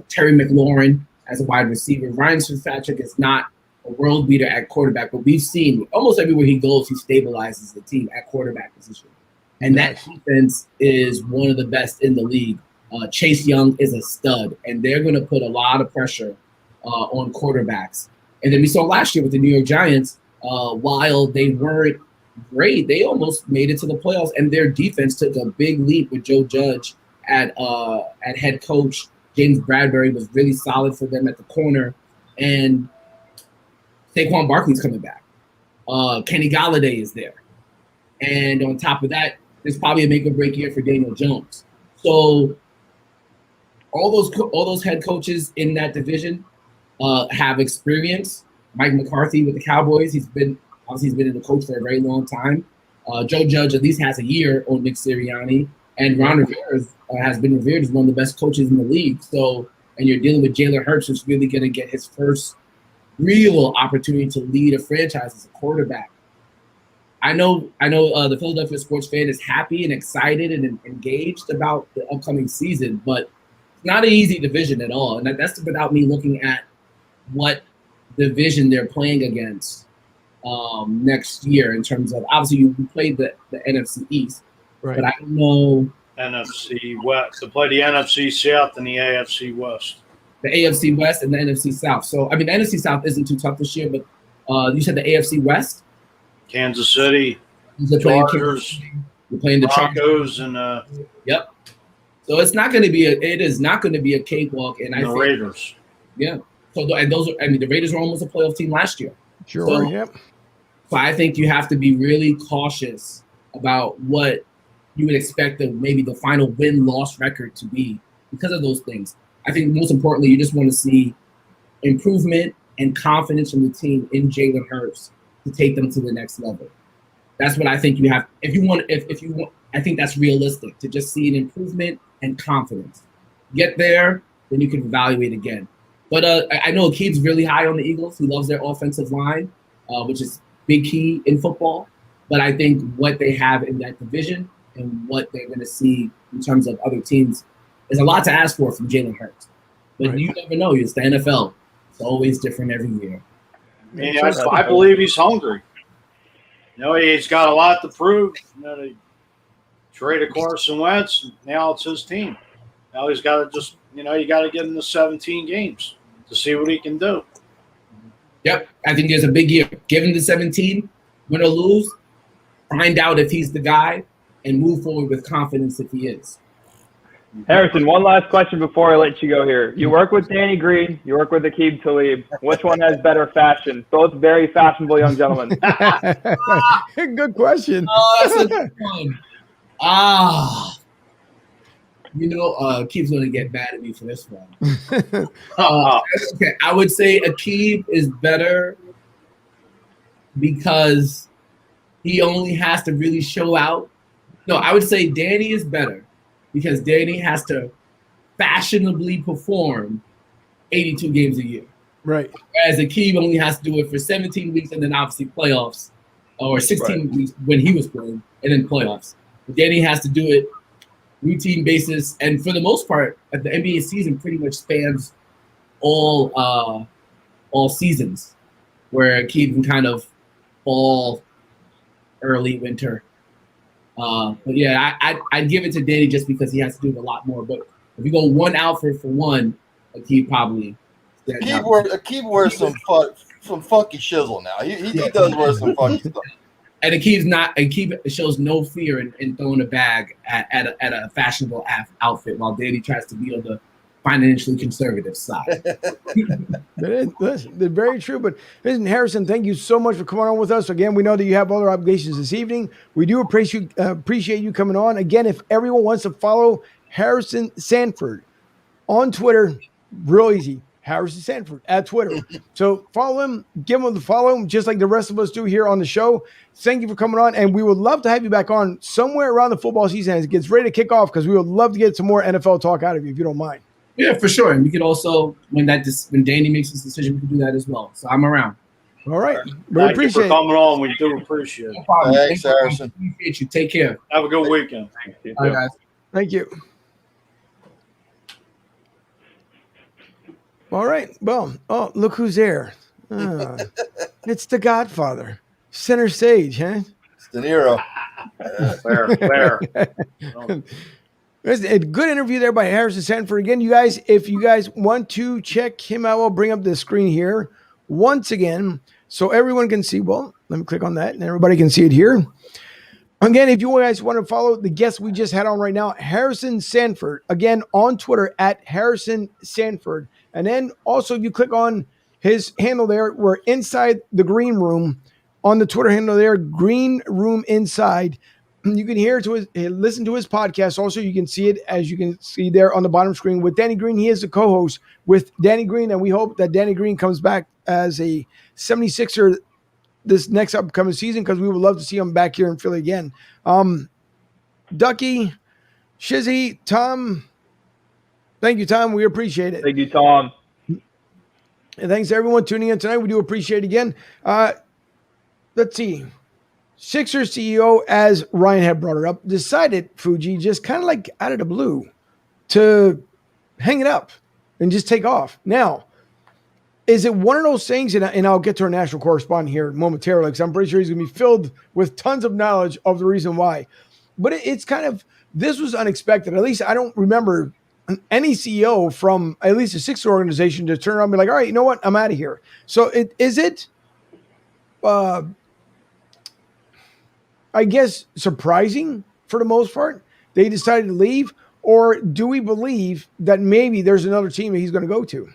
Terry McLaurin as a wide receiver. Ryan Fitzpatrick is not a world beater at quarterback, but we've seen almost everywhere he goes, he stabilizes the team at quarterback position. And that defense is one of the best in the league. Chase Young is a stud, and they're going to put a lot of pressure on quarterbacks. And then we saw last year with the New York Giants, while they weren't great, they almost made it to the playoffs, and their defense took a big leap with Joe Judge at head coach. James Bradbury was really solid for them at the corner, and Saquon Barkley's coming back. Kenny Golladay is there, and on top of that, there's probably a make or break year for Daniel Jones. So all those head coaches in that division have experience. Mike McCarthy with the Cowboys, he's been in the coach for a very long time. Joe Judge at least has a year on Nick Sirianni, and Ron Rivera has been revered as one of the best coaches in the league. So, and you're dealing with Jalen Hurts, who's really going to get his first real opportunity to lead a franchise as a quarterback. I know the Philadelphia sports fan is happy and excited and engaged about the upcoming season, but it's not an easy division at all. And that's without me looking at what division they're playing against next year in terms of, obviously you played the NFC East, right? But I don't know. NFC West. They play the NFC South and the AFC West. The AFC West and the NFC South. So, I mean, the NFC South isn't too tough this year, but you said the AFC West? Kansas City, Chargers, you're playing the Broncos, and yep. So it's not going to be a cakewalk, and the Raiders. Yeah. So the Raiders were almost a playoff team last year. Sure. So, yep. So I think you have to be really cautious about what you would expect maybe the final win-loss record to be because of those things. I think most importantly, you just want to see improvement and confidence from the team in Jalen Hurts to take them to the next level. That's what I think you have. If you want, I think that's realistic to just see an improvement and confidence. Get there, then you can evaluate again. But I know Akeem's really high on the Eagles. He loves their offensive line, which is big key in football. But I think what they have in that division and what they're going to see in terms of other teams is a lot to ask for from Jalen Hurts. But you never know. It's the NFL. It's always different every year. I believe he's hungry. He's got a lot to prove. They traded Carson Wentz. Now it's his team. Now he's got to just, you got to get him to 17 games to see what he can do. Yep. I think there's a big year. Give him the 17, win or lose, find out if he's the guy, and move forward with confidence if he is. Harrison, one last question before I let you go here. You work with Danny Green. You work with Aqib Talib. Which one has better fashion? Both very fashionable young gentlemen. Good question. Oh, that's a good one. Akeeb's going to get mad at me for this one. Okay, I would say Aqib is better because he only has to really show out. No, I would say Danny is better because Danny has to fashionably perform 82 games a year. Right. Whereas Aqib only has to do it for 17 weeks and then obviously playoffs, or 16 weeks when he was playing, and then playoffs. But Danny has to do it routine basis, and for the most part, the NBA season pretty much spans all seasons, where Aqib can kind of fall early winter. But yeah, I'd give it to Danny just because he has to do it a lot more. But if you go one outfit for one, Aqib probably. Aqib wears some funky shizzle now. He does wear some funky stuff. And Aqib shows no fear in throwing a bag at a fashionable outfit, while Danny tries to be on the financially conservative side. Listen, they're very true. But listen, Harrison, thank you so much for coming on with us. Again, we know that you have other obligations this evening. We do appreciate you coming on. Again, if everyone wants to follow Harrison Sanford on Twitter, real easy. Harrison Sanford at Twitter. So follow him, give him the follow, just like the rest of us do here on the show. Thank you for coming on, and we would love to have you back on somewhere around the football season as it gets ready to kick off, because we would love to get some more NFL talk out of you if you don't mind. Yeah, for sure. And we could also, when Danny makes his decision, we can do that as well. So I'm around. All right. We Thank appreciate you for coming on. We do appreciate it. No problem. Thanks, Harrison. Appreciate you. Take care. Have a good weekend. All right, guys. Thank you. All right. Well, look who's there. It's the Godfather. Center stage, huh? It's De Niro. Fair. It's a good interview there by Harrison Sanford. Again, you guys, if you guys want to check him out, I'll bring up the screen here once again so everyone can see. Well, let me click on that and everybody can see it here. Again, if you guys want to follow the guest we just had on right now, Harrison Sanford, again, on Twitter at Harrison Sanford. And then also if you click on his handle there, we're inside the green room on the Twitter handle there, Green Room Inside. You can listen to his podcast. Also, you can see it, as you can see there on the bottom screen, with Danny Green. He is the co-host with Danny Green, and we hope that Danny Green comes back as a 76er this next upcoming season, because we would love to see him back here in Philly again. Ducky, Shizzy, Tom, thank you, Tom. We appreciate it. Thank you, Tom. And thanks to everyone tuning in tonight. We do appreciate it again. Let's see. Sixers CEO, as Ryan had brought it up, decided, Fuji, just kind of like out of the blue, to hang it up and just take off. Now, is it one of those things, and I'll get to our national correspondent here momentarily, because I'm pretty sure he's going to be filled with tons of knowledge of the reason why. But it's kind of, this was unexpected. At least I don't remember any CEO from at least a Sixers organization to turn around and be like, all right, you know what? I'm out of here. So is it, I guess, surprising for the most part they decided to leave? Or do we believe that maybe there's another team that he's going to go to?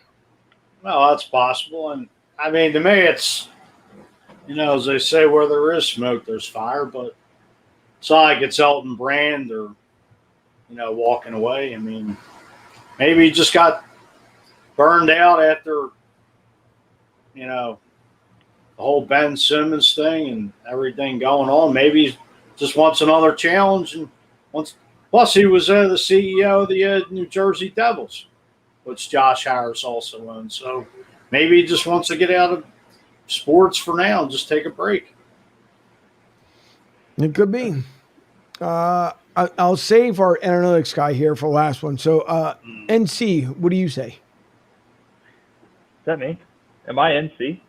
Well, that's possible. And I mean, to me, it's, as they say, where there is smoke, there's fire. But it's not like it's Elton Brand or, walking away. I mean, maybe he just got burned out after, the whole Ben Simmons thing and everything going on. Maybe he just wants another challenge. And plus, he was the CEO of the New Jersey Devils, which Josh Harris also owns. So maybe he just wants to get out of sports for now and just take a break. It could be. I'll save our analytics guy here for the last one. So, NC, what do you say? Is that me? Am I NC?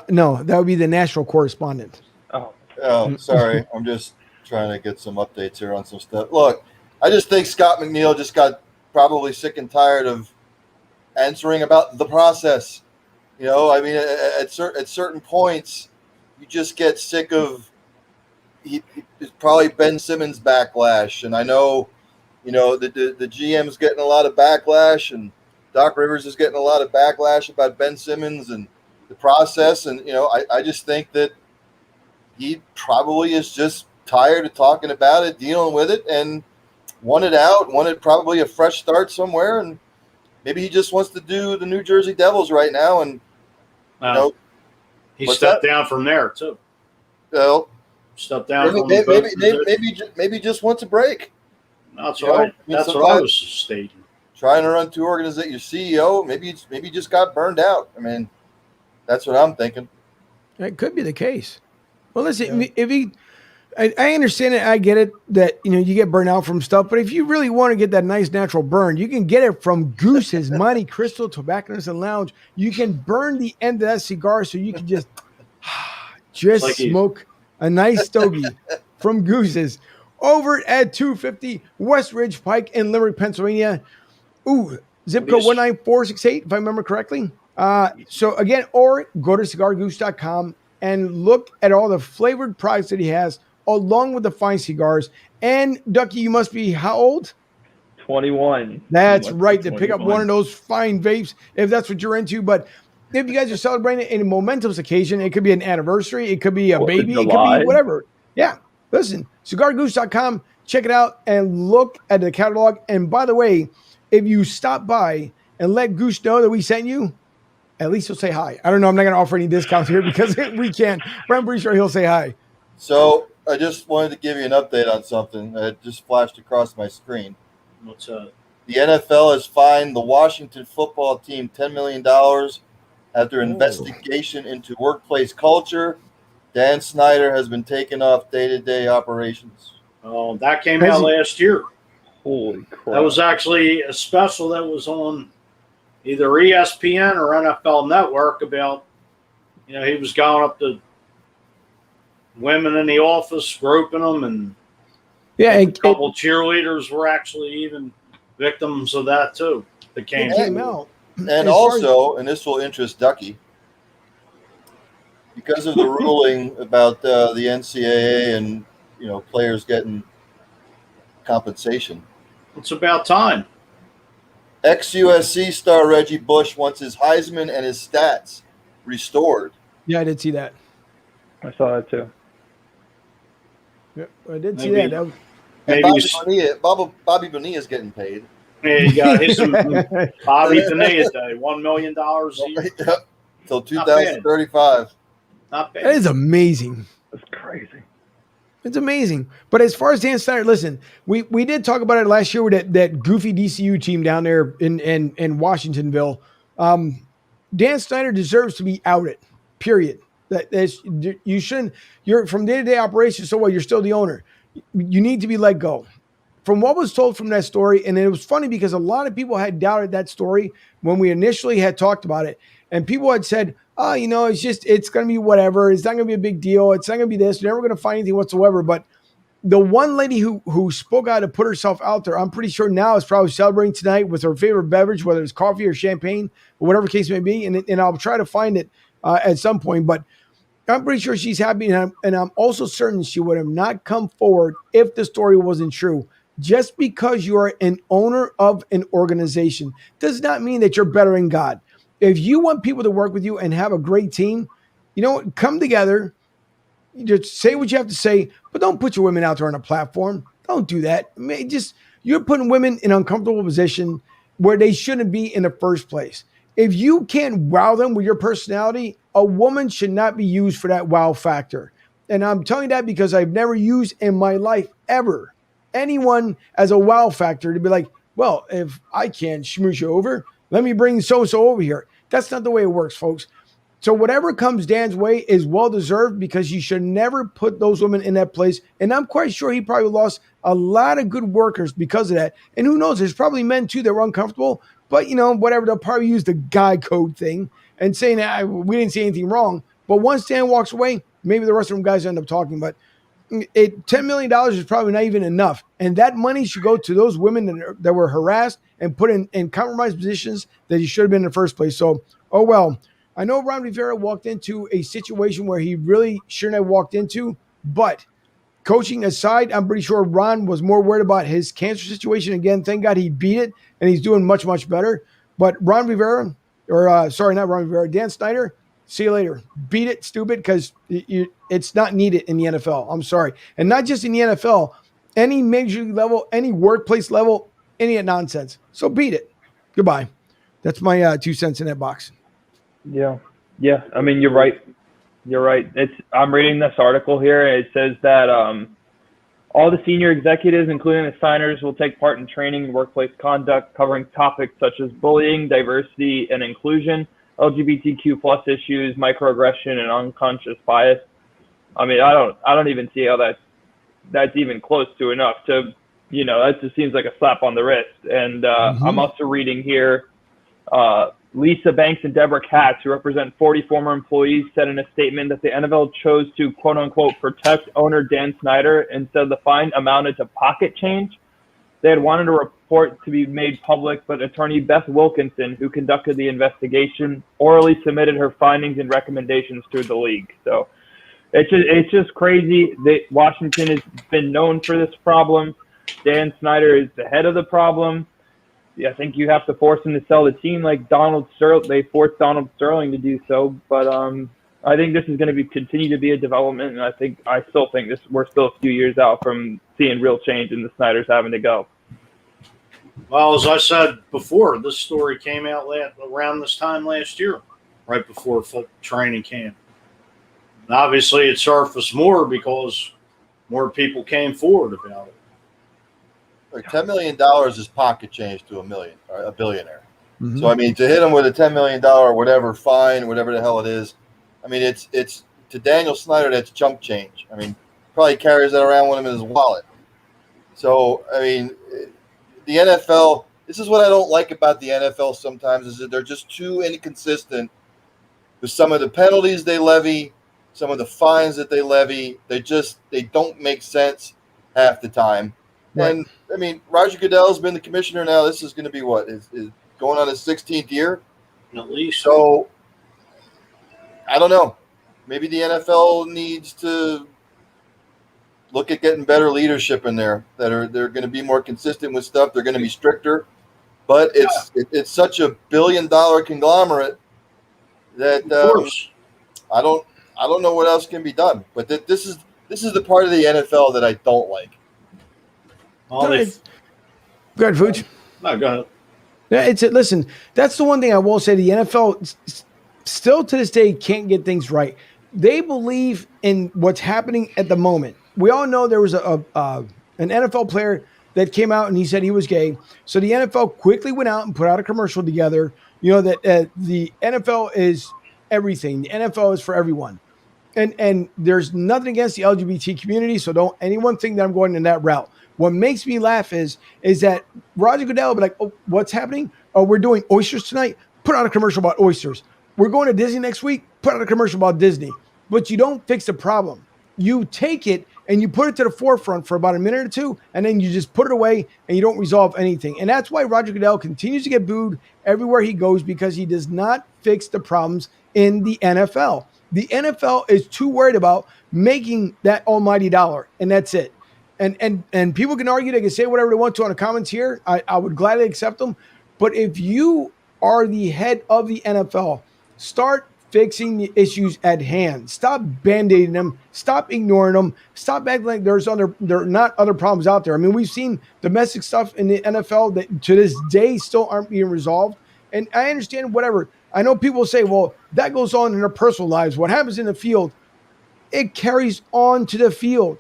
No, that would be the national correspondent. Oh, sorry. I'm just trying to get some updates here on some stuff. Look, I just think Scott McNeil just got probably sick and tired of answering about the process. I mean, at certain points, you just get sick of it's probably Ben Simmons backlash. And I know, The GM's getting a lot of backlash, and Doc Rivers is getting a lot of backlash about Ben Simmons and the process. And, I just think that he probably is just tired of talking about it, dealing with it, and wanted probably a fresh start somewhere. And maybe he just wants to do the New Jersey Devils right now. And, he stepped down from there, too. Well, stepped down maybe just wants a break. That's right. That's what I was stating. Trying to run two organizations, your CEO, maybe just got burned out. I mean, that's what I'm thinking. It could be the case. Well, listen, I understand it. I get it that, you get burnt out from stuff, but if you really want to get that nice natural burn, you can get it from Goose's Monte Crystal Tobacconists and Lounge. You can burn the end of that cigar so you can just smoke a nice stogie from Goose's over at 250 West Ridge Pike in Limerick, Pennsylvania. Ooh, zip code 19468, if I remember correctly. So again, or go to cigargoose.com and look at all the flavored products that he has, along with the fine cigars. And Ducky, you must be how old? 21. That's right, to pick up one of those fine vapes if that's what you're into. But if you guys are celebrating a momentous occasion, it could be an anniversary, it could be a baby, it could be whatever. Yeah, listen, cigargoose.com, check it out and look at the catalog. And by the way, if you stop by and let Goose know that we sent you, at least he'll say hi. I don't know. I'm not going to offer any discounts here because we can't, but I'm pretty sure he'll say hi. So I just wanted to give you an update on something that just flashed across my screen. What's up? The NFL has fined the Washington football team $10 million after investigation into workplace culture. Dan Snyder has been taken off day-to-day operations. Oh, that came out last year. Holy crap. That was actually a special that was on either ESPN or NFL Network about, he was going up to women in the office, groping them, and a couple cheerleaders were actually even victims of that too. That came out. And also, and this will interest Ducky, because of the ruling about the NCAA and players getting compensation. It's about time. Ex-USC star Reggie Bush wants his Heisman and his stats restored. Yeah, I did see that. I saw that too. Yeah, I did see that. Bobby Bonilla is getting paid. Yeah, you got his Bobby Bonilla Day, $1 million a year. Till 2035. Not bad. That is amazing. That's crazy. It's amazing. But as far as Dan Snyder, listen, we did talk about it last year with that goofy DCU team down there in Washingtonville. Dan Snyder deserves to be outed, period. You shouldn't. You're from day-to-day operations, so what? You're still the owner. You need to be let go. From what was told from that story, and it was funny because a lot of people had doubted that story when we initially had talked about it, and people had said, oh, it's going to be whatever. It's not going to be a big deal. It's not going to be this. You're never going to find anything whatsoever. But the one lady who spoke out to put herself out there, I'm pretty sure now is probably celebrating tonight with her favorite beverage, whether it's coffee or champagne or whatever case may be. And I'll try to find it at some point. But I'm pretty sure she's happy. And I'm also certain she would have not come forward if the story wasn't true. Just because you are an owner of an organization does not mean that you're better than God. If you want people to work with you and have a great team, come together, just say what you have to say, but don't put your women out there on a platform. Don't do that. You're putting women in an uncomfortable position where they shouldn't be in the first place. If you can't wow them with your personality, a woman should not be used for that wow factor. And I'm telling you that because I've never used in my life ever anyone as a wow factor to be like, well, if I can't schmooze you over, let me bring so-and-so over here. That's not the way it works, folks. So whatever comes Dan's way is well-deserved because you should never put those women in that place. And I'm quite sure he probably lost a lot of good workers because of that. And who knows, there's probably men, too, that were uncomfortable. But, whatever, they'll probably use the guy code thing and saying that we didn't see anything wrong. But once Dan walks away, maybe the rest of them guys end up talking. But $10 million is probably not even enough. And that money should go to those women that were harassed and put in compromised positions that he should have been in the first place. So, oh well. I know Ron Rivera walked into a situation where he really shouldn't have walked into, but coaching aside, I'm pretty sure Ron was more worried about his cancer situation. Again, thank God he beat it, and he's doing much, much better. But Ron Rivera, not Ron Rivera, Dan Snyder, see you later. Beat it, stupid, because it's not needed in the NFL. I'm sorry. And not just in the NFL, any major league level, any workplace level, any nonsense. So beat it. Goodbye. That's my 2 cents in that box. Yeah. I mean, you're right. I'm reading this article here. It says that all the senior executives, including the signers, will take part in training and workplace conduct covering topics such as bullying, diversity and inclusion, LGBTQ plus issues, microaggression, and unconscious bias. I mean, I don't even see how that's even close to enough to, that just seems like a slap on the wrist. And I'm also reading here, Lisa Banks and Deborah Katz, who represent 40 former employees, said in a statement that the NFL chose to, quote unquote, protect owner Dan Snyder instead of the fine amounted to pocket change. They had wanted a report to be made public, but attorney Beth Wilkinson, who conducted the investigation, orally submitted her findings and recommendations to the league. So it's just crazy that Washington has been known for this problem. Dan Snyder is the head of the problem. I think you have to force him to sell the team like Donald Sterling. They forced Donald Sterling to do so, but I think this is going to continue to be a development, and I still think we're still a few years out from seeing real change in the Snyders having to go. Well, as I said before, this story came out around this time last year, right before training camp. And obviously, it surfaced more because more people came forward about it. Like $10 million is pocket change to a billionaire. Mm-hmm. So I mean, to hit him with a $10 million whatever fine, whatever the hell it is, I mean, it's to Daniel Snyder, that's chump change. I mean, probably carries that around with him in his wallet. So I mean, the NFL. This is what I don't like about the NFL sometimes is that they're just too inconsistent with some of the penalties they levy, some of the fines that they levy. They don't make sense half the time. Right. And I mean, Roger Goodell's been the commissioner now. This is going to be what is going on his 16th year, at least. So I don't know. Maybe the NFL needs to look at getting better leadership in there. They're going to be more consistent with stuff. They're going to be stricter. But it's such a $1 billion conglomerate that I don't know what else can be done. But this is the part of the NFL that I don't like. Go ahead, Fuj. No, go ahead. Yeah, listen, that's the one thing I will say. The NFL still to this day can't get things right. They believe in what's happening at the moment. We all know there was an NFL player that came out and he said he was gay. So the NFL quickly went out and put out a commercial together, that the NFL is everything. The NFL is for everyone. And there's nothing against the LGBT community, so don't anyone think that I'm going in that route. What makes me laugh is that Roger Goodell will be like, oh, what's happening? Oh, we're doing oysters tonight. Put out a commercial about oysters. We're going to Disney next week. Put out a commercial about Disney. But you don't fix the problem. You take it and you put it to the forefront for about a minute or two, and then you just put it away and you don't resolve anything. And that's why Roger Goodell continues to get booed everywhere he goes, because he does not fix the problems in the NFL. The NFL is too worried about making that almighty dollar, and that's it. And people can argue, they can say whatever they want to on the comments here. I would gladly accept them. But if you are the head of the NFL, start fixing the issues at hand. Stop band-aiding them. Stop ignoring them. Stop acting like there are not other problems out there. I mean, we've seen domestic stuff in the NFL that to this day still aren't being resolved. And I understand whatever. I know people say, well, that goes on in their personal lives. What happens in the field, it carries on to the field.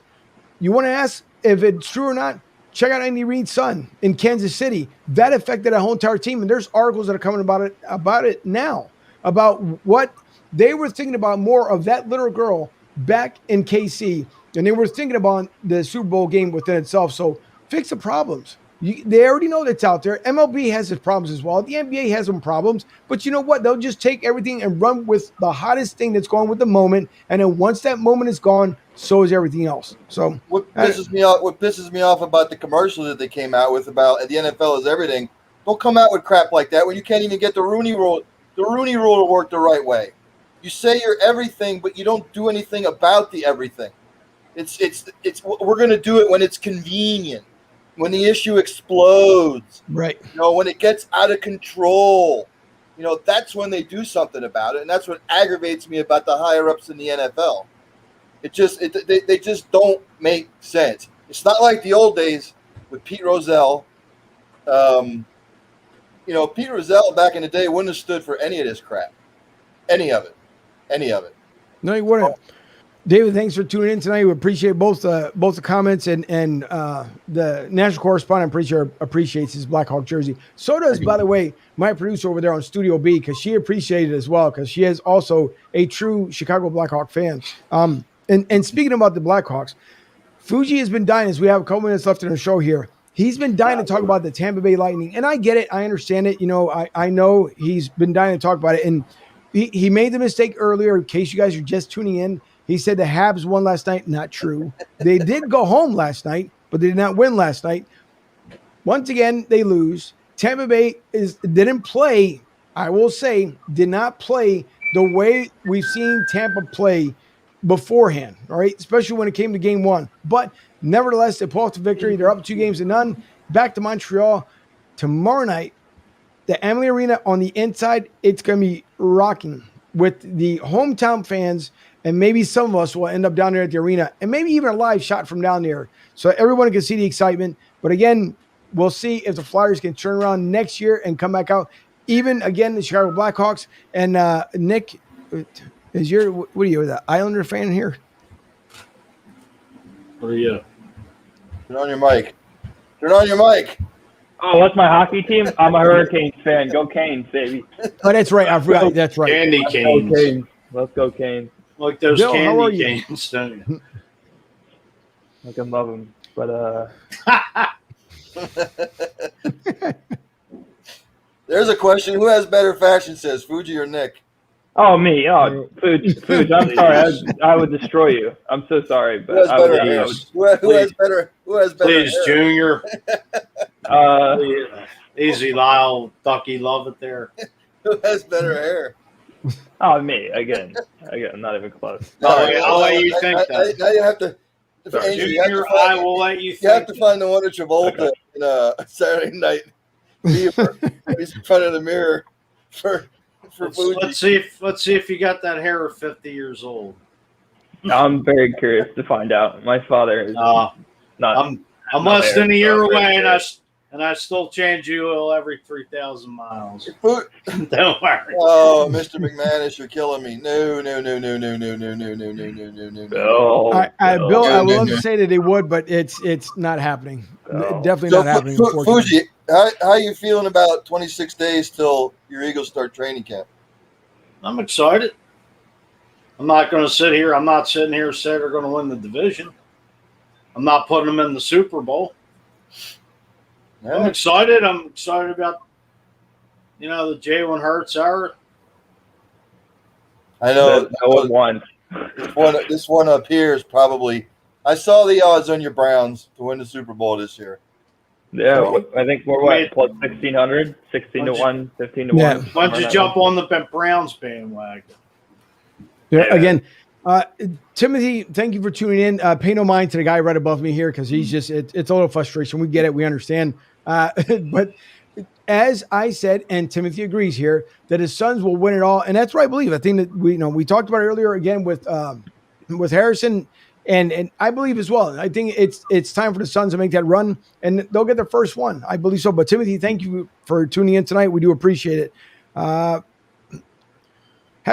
You want to ask if it's true or not? Check out Andy Reid's son in Kansas City. That affected a whole entire team. And there's articles that are coming about it now, about what they were thinking about more of that little girl back in KC. And they were thinking about the Super Bowl game within itself. So fix the problems. They already know that's out there. MLB has its problems as well. The NBA has some problems. But you know what? They'll just take everything and run with the hottest thing that's going with the moment. And then once that moment is gone, so is everything else. So what pisses me off about the commercial that they came out with about the NFL is everything. Don't come out with crap like that when you can't even get the Rooney Rule to work the right way. You say you're everything, but you don't do anything about the everything. We're going to do it when it's convenient, when the issue explodes, Right. when it gets out of control. That's when they do something about it, and that's what aggravates me about the higher ups in the NFL. They just don't make sense. It's not like the old days with Pete Rozelle. Pete Rozelle back in the day wouldn't have stood for any of this crap, any of it. No, you wouldn't. David, thanks for tuning in tonight. We appreciate both the comments and the national correspondent appreciates his Blackhawk jersey. So does, by the way, my producer over there on Studio B, because she appreciated it as well, because she is also a true Chicago Blackhawk fan. And speaking about the Blackhawks, Fuji has been dying, as we have a couple minutes left in our show here. He's been dying to talk about the Tampa Bay Lightning, and I get it. I understand it. I know he's been dying to talk about it, and he made the mistake earlier. In case you guys are just tuning in, he said the Habs won last night. Not true. They did go home last night, but they did not win last night. Once again, they lose. Tampa Bay didn't play, I will say, did not play the way we've seen Tampa play beforehand, all right, especially when it came to game one. But nevertheless, they pull off the victory. They're up 2-0. Back to Montreal tomorrow night. The Amalie Arena on the inside, it's going to be rocking with the hometown fans, and maybe some of us will end up down there at the arena, and maybe even a live shot from down there so everyone can see the excitement. But again, we'll see if the Flyers can turn around next year and come back out. Even, again, the Chicago Blackhawks. And Nick, what are you, the Islander fan here? What are you? Turn on your mic. Oh, what's my hockey team? I'm a Hurricanes fan. Go Canes, baby. Oh, that's right. I forgot. That's right. Candy canes. Let's go Canes. Like those Bill, how are candy you? canes, don't you? I can love them. But There's a question. Who has better fashion sense, Fuji or Nick? oh, me. Oh, Fuji. I'm sorry. I would destroy you. I'm so sorry. Who has But I better would, hair? I would, Who has better Please, hair? Junior. uh, Easy, Lyle. Ducky, love it there. Who has better hair? oh, me. Again, not even close. I'll let you think that. Now you have to. Sorry. Angel, Junior, I will let you think. You have to find the one at Travolta in Saturday Night Fever. He's in front of the mirror for Fuji. Let's see if you got that hair of 50 years old. I'm very curious to find out. My father is not. I'm not less there, than a year so I'm very away, curious. and I still change you oil every 3,000 miles. Fu- Don't worry. Oh, Mr. McManus, you're killing me. No. Bill, Bill, I would love No. to say that they would, but it's not happening. No. Definitely So, not happening. Unfortunately. Fuji, how are you feeling about 26 days till your Eagles start training camp? I'm excited. I'm not sitting here saying they're going to win the division. I'm not putting them in the Super Bowl. I'm excited. I'm excited about, the Jalen Hurts era. I know. No one won. This one up here is probably. I saw the odds on your Browns to win the Super Bowl this year. Yeah, I think we're Wait. plus 1,600, 16 to 1, 15 to Yeah. 1. Why don't you jump on the Browns bandwagon? Yeah. Again, Timothy, thank you for tuning in. Pay no mind to the guy right above me here because he's just it's a little frustration. We get it, we understand. But as I said, and Timothy agrees here, that his sons will win it all, and that's what I believe. I think that we talked about it earlier again with Harrison, and I believe as well. I think it's time for the Suns to make that run, and they'll get their first one. I believe so. But Timothy, thank you for tuning in tonight. We do appreciate it. Happy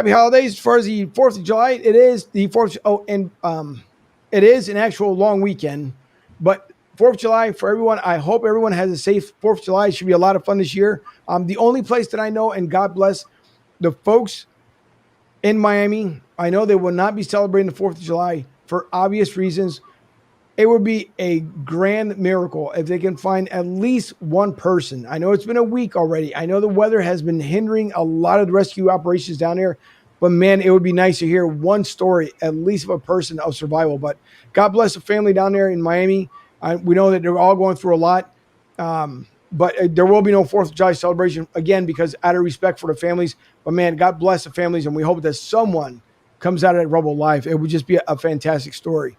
holidays. As far as the 4th of July, it is the 4th. Oh, and it is an actual long weekend. But 4th of July for everyone. I hope everyone has a safe 4th of July. It should be a lot of fun this year. The only place that I know, and God bless the folks in Miami, I know they will not be celebrating the 4th of July for obvious reasons. It would be a grand miracle if they can find at least one person. I know it's been a week already. I know the weather has been hindering a lot of the rescue operations down there, but man, it would be nice to hear one story, at least of a person of survival. But God bless the family down there in Miami. We know that they're all going through a lot, but there will be no 4th of July celebration again because out of respect for the families. But man, God bless the families, and we hope that someone comes out of that rubble alive. It would just be a fantastic story.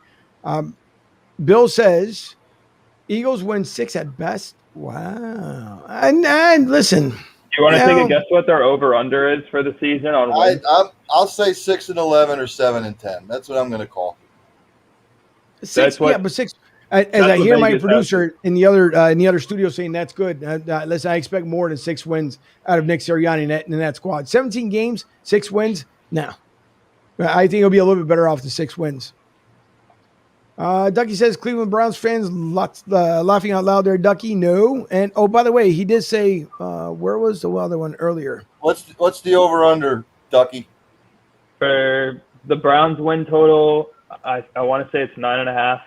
Bill says Eagles win 6 at best. Wow. And listen. Do you want to take a guess what their over-under is for the season on wins? I'll say 6-11 or 7-10. That's what I'm going to call. 6, but 6. As I hear my producer in the other studio saying that's good. Listen, I expect more than 6 wins out of Nick Sirianni and that squad. 17 games, 6 wins. No, I think he'll be a little bit better off the 6 wins. Ducky says Cleveland Browns fans laughing out loud there. Ducky, no. And by the way, he did say where was the other one earlier? What's the over under, Ducky? For the Browns win total, I want to say it's 9.5.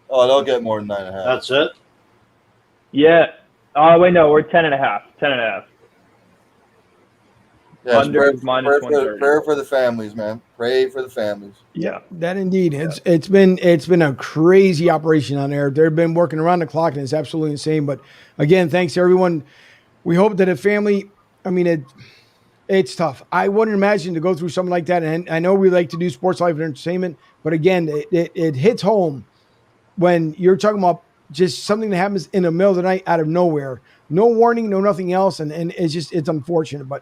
Oh, they'll get more than 9.5. That's it? Yeah. Oh, wait, no, we're 10.5. 10.5. Yes, Under is minus 130. Prayer for the families, man. Pray for the families. Yeah, that indeed. It's been a crazy operation on there. They've been working around the clock, and it's absolutely insane. But again, thanks to everyone. We hope that a family. I mean, it's tough. I wouldn't imagine to go through something like that. And I know we like to do sports, life, and entertainment, but again, it hits home when you're talking about just something that happens in the middle of the night out of nowhere, no warning, no nothing else, and it's unfortunate, but.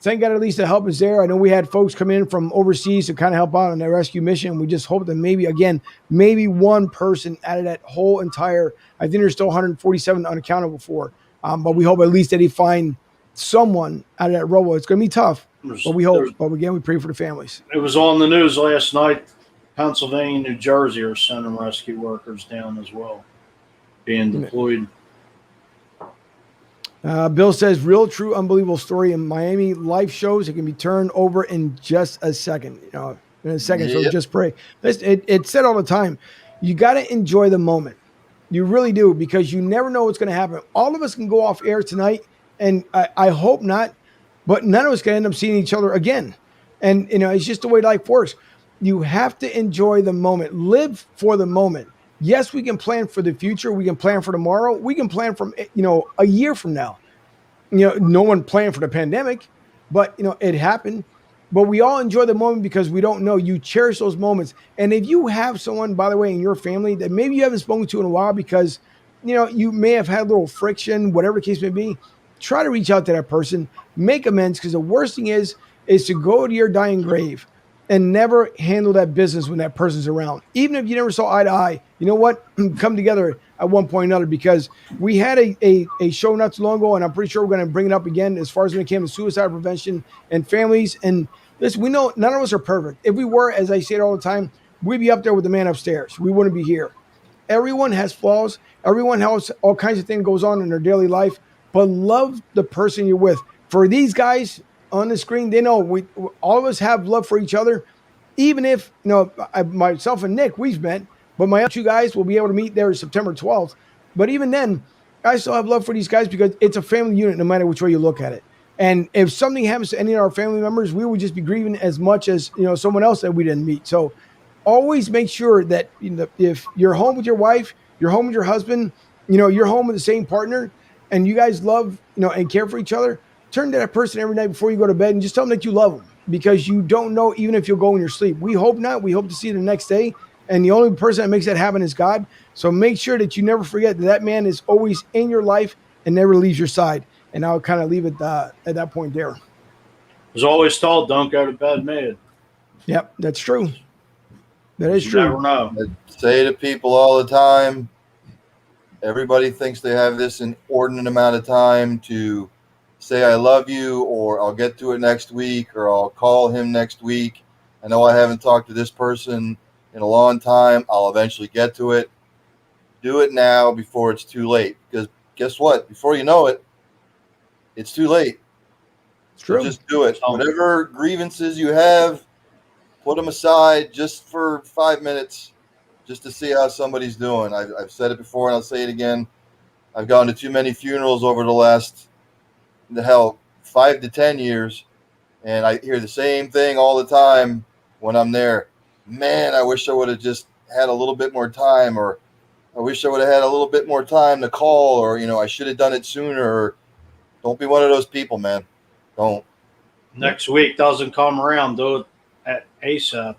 Thank God at least the help is there. I know we had folks come in from overseas to kind of help out on their rescue mission. We just hope that maybe one person out of that whole entire, I think there's still 147 unaccounted for. But we hope at least that he find someone out of that rubble. It's going to be tough, but we hope. But again, we pray for the families. It was on the news last night. Pennsylvania, New Jersey are sending rescue workers down as well, being deployed. Bill says, real, true, unbelievable story in Miami. Life shows it can be turned over in just a second. In a second, so just pray. It's said all the time. You got to enjoy the moment. You really do, because you never know what's going to happen. All of us can go off air tonight, and I hope not, but none of us can end up seeing each other again. And, it's just the way life works. You have to enjoy the moment. Live for the moment. Yes, we can plan for the future. We can plan for tomorrow. We can plan from, a year from now. No one planned for the pandemic, but, it happened. But we all enjoy the moment because we don't know. You cherish those moments. And if you have someone, by the way, in your family that maybe you haven't spoken to in a while because, you may have had a little friction, whatever the case may be, try to reach out to that person, make amends, because the worst thing is to go to your dying grave and never handle that business when that person's around. Even if you never saw eye to eye, you know what? Come together at one point or another, because we had a show not too long ago, and I'm pretty sure we're going to bring it up again as far as when it came to suicide prevention and families. And listen, we know none of us are perfect. If we were, as I say it all the time, we'd be up there with the man upstairs. We wouldn't be here. Everyone has flaws. Everyone has all kinds of things goes on in their daily life, but love the person you're with. For these guys on the screen, they know all of us have love for each other. Even if, myself and Nick, we've met, but my other 2 guys will be able to meet there September 12th. But even then, I still have love for these guys because it's a family unit no matter which way you look at it. And if something happens to any of our family members, we would just be grieving as much as, someone else that we didn't meet. So always make sure that if you're home with your wife, you're home with your husband, you're home with the same partner, and you guys love, and care for each other, turn to that person every night before you go to bed and just tell them that you love them, because you don't know even if you'll go in your sleep. We hope not. We hope to see you the next day. And the only person that makes that happen is God. So make sure that you never forget that man is always in your life and never leaves your side. And I'll kind of leave it at that point there. As always told, don't go to bed mad. Yep, that's true. That is true. Never know. I say to people all the time, everybody thinks they have this inordinate amount of time to say I love you, or I'll get to it next week, or I'll call him next week. I know I haven't talked to this person in a long time. I'll eventually get to it. Do it now before it's too late, because guess what? Before you know it, it's too late. It's true. So just do it. Whatever grievances you have, put them aside just for 5 minutes, just to see how somebody's doing. I've said it before and I'll say it again. I've gone to too many funerals over the last 5 to 10 years, and I hear the same thing all the time when I'm there. Man, I wish I would have just had a little bit more time, or I wish I would have had a little bit more time to call, or, I should have done it sooner. Or don't be one of those people, man. Don't. Next week doesn't come around. Do it at ASAP.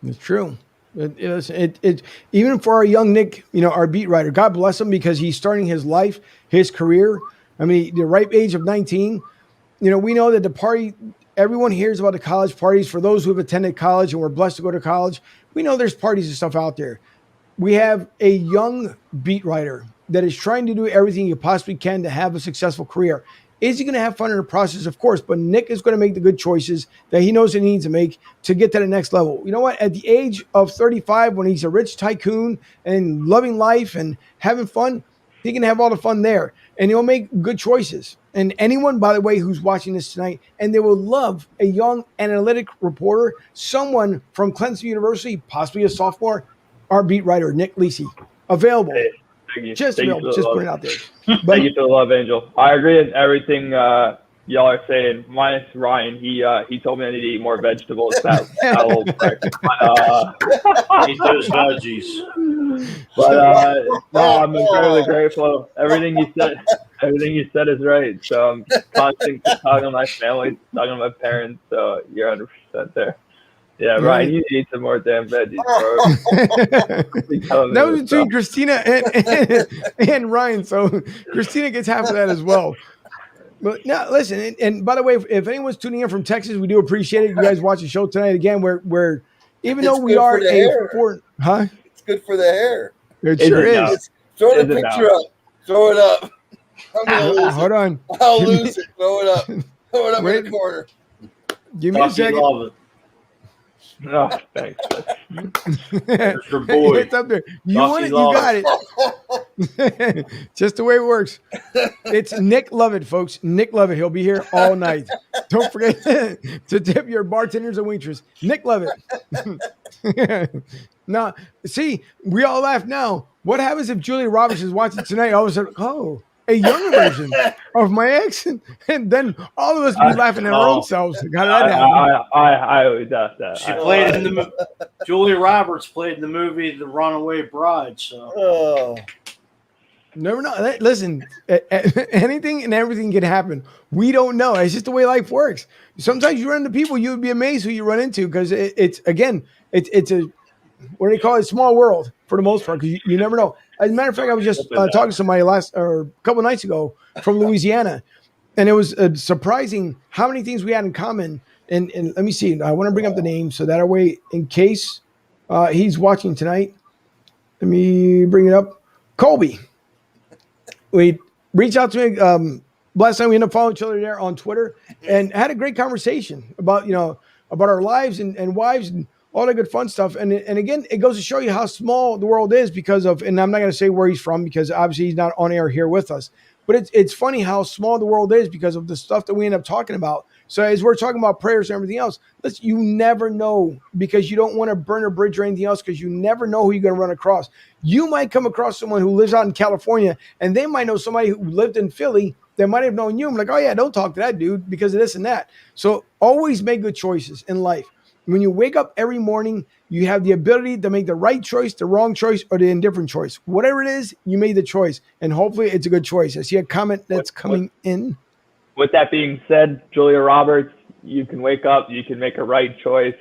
It's true. Even for our young Nick, our beat writer, God bless him because he's starting his life, his career. I mean, the ripe age of 19. We know that the party, everyone hears about the college parties. For those who have attended college and were blessed to go to college, we know there's parties and stuff out there. We have a young beat writer that is trying to do everything he possibly can to have a successful career. Is he going to have fun in the process? Of course, but Nick is going to make the good choices that he knows he needs to make to get to the next level. You know what? At the age of 35, when he's a rich tycoon and loving life and having fun, he can have all the fun there and he'll make good choices. And anyone, by the way, who's watching this tonight, and they will love a young analytic reporter, someone from Clemson University, possibly a sophomore, our beat writer, Nick Lisi, available. Hey, thank you. Just Thank available. Just put it out there. Thank you for the love, Angel. I agree with everything y'all are saying. Minus Ryan, he told me I need to eat more vegetables. That little prick. Eat those veggies. But no, I'm incredibly grateful. Everything you said is right. So I'm constantly talking to my family, talking to my parents. So you're 100% there. Yeah, Ryan, you need some more damn veggies, bro. That was between Christina and Ryan. So Christina gets half of that as well. But now, listen, and by the way, if anyone's tuning in from Texas, we do appreciate it. You guys watch the show tonight again. We're even though we are It's good for the hair. It sure is. Throw the picture up. Throw it up. I'm gonna lose Hold on. I'll lose it. Throw it up. Throw it up in the corner. Give me a second. Love it. Oh, thanks. There's your boy. It's up there. You want it, you got it. Just the way it works. It's Nick Lovett, folks. Nick Lovett. He'll be here all night. Don't forget to tip your bartenders and waitress. Nick Lovett. Now, see, we all laugh now. What happens if Julia Roberts is watching tonight? All of a sudden, oh, a younger version of my ex, and then all of us be laughing at our own selves. How did that happen? I always ask that. She played in the Julia Roberts played in the movie The Runaway Bride. So never know. Listen, anything and everything can happen. We don't know. It's just the way life works. Sometimes you run into people, you would be amazed who you run into because it's a what do they call it? Small world for the most part because you never know. As a matter of fact, I was just talking to somebody a couple nights ago from Louisiana, and it was surprising how many things we had in common. And let me see. I want to bring up the name so that way, in case he's watching tonight, let me bring it up. Colby. We reached out to me last time. We ended up following each other there on Twitter and had a great conversation about our lives and wives and all that good fun stuff. And again, it goes to show you how small the world is because of, and I'm not going to say where he's from because obviously he's not on air here with us, but it's funny how small the world is because of the stuff that we end up talking about. So as we're talking about prayers and everything else, you never know because you don't want to burn a bridge or anything else because you never know who you're going to run across. You might come across someone who lives out in California and they might know somebody who lived in Philly that might have known you. I'm like, oh yeah, don't talk to that dude because of this and that. So always make good choices in life. When you wake up every morning, you have the ability to make the right choice, the wrong choice, or the indifferent choice. Whatever it is, you made the choice, and hopefully it's a good choice. I see a comment that's coming in. With that being said, Julia Roberts, you can wake up, you can make a right choice.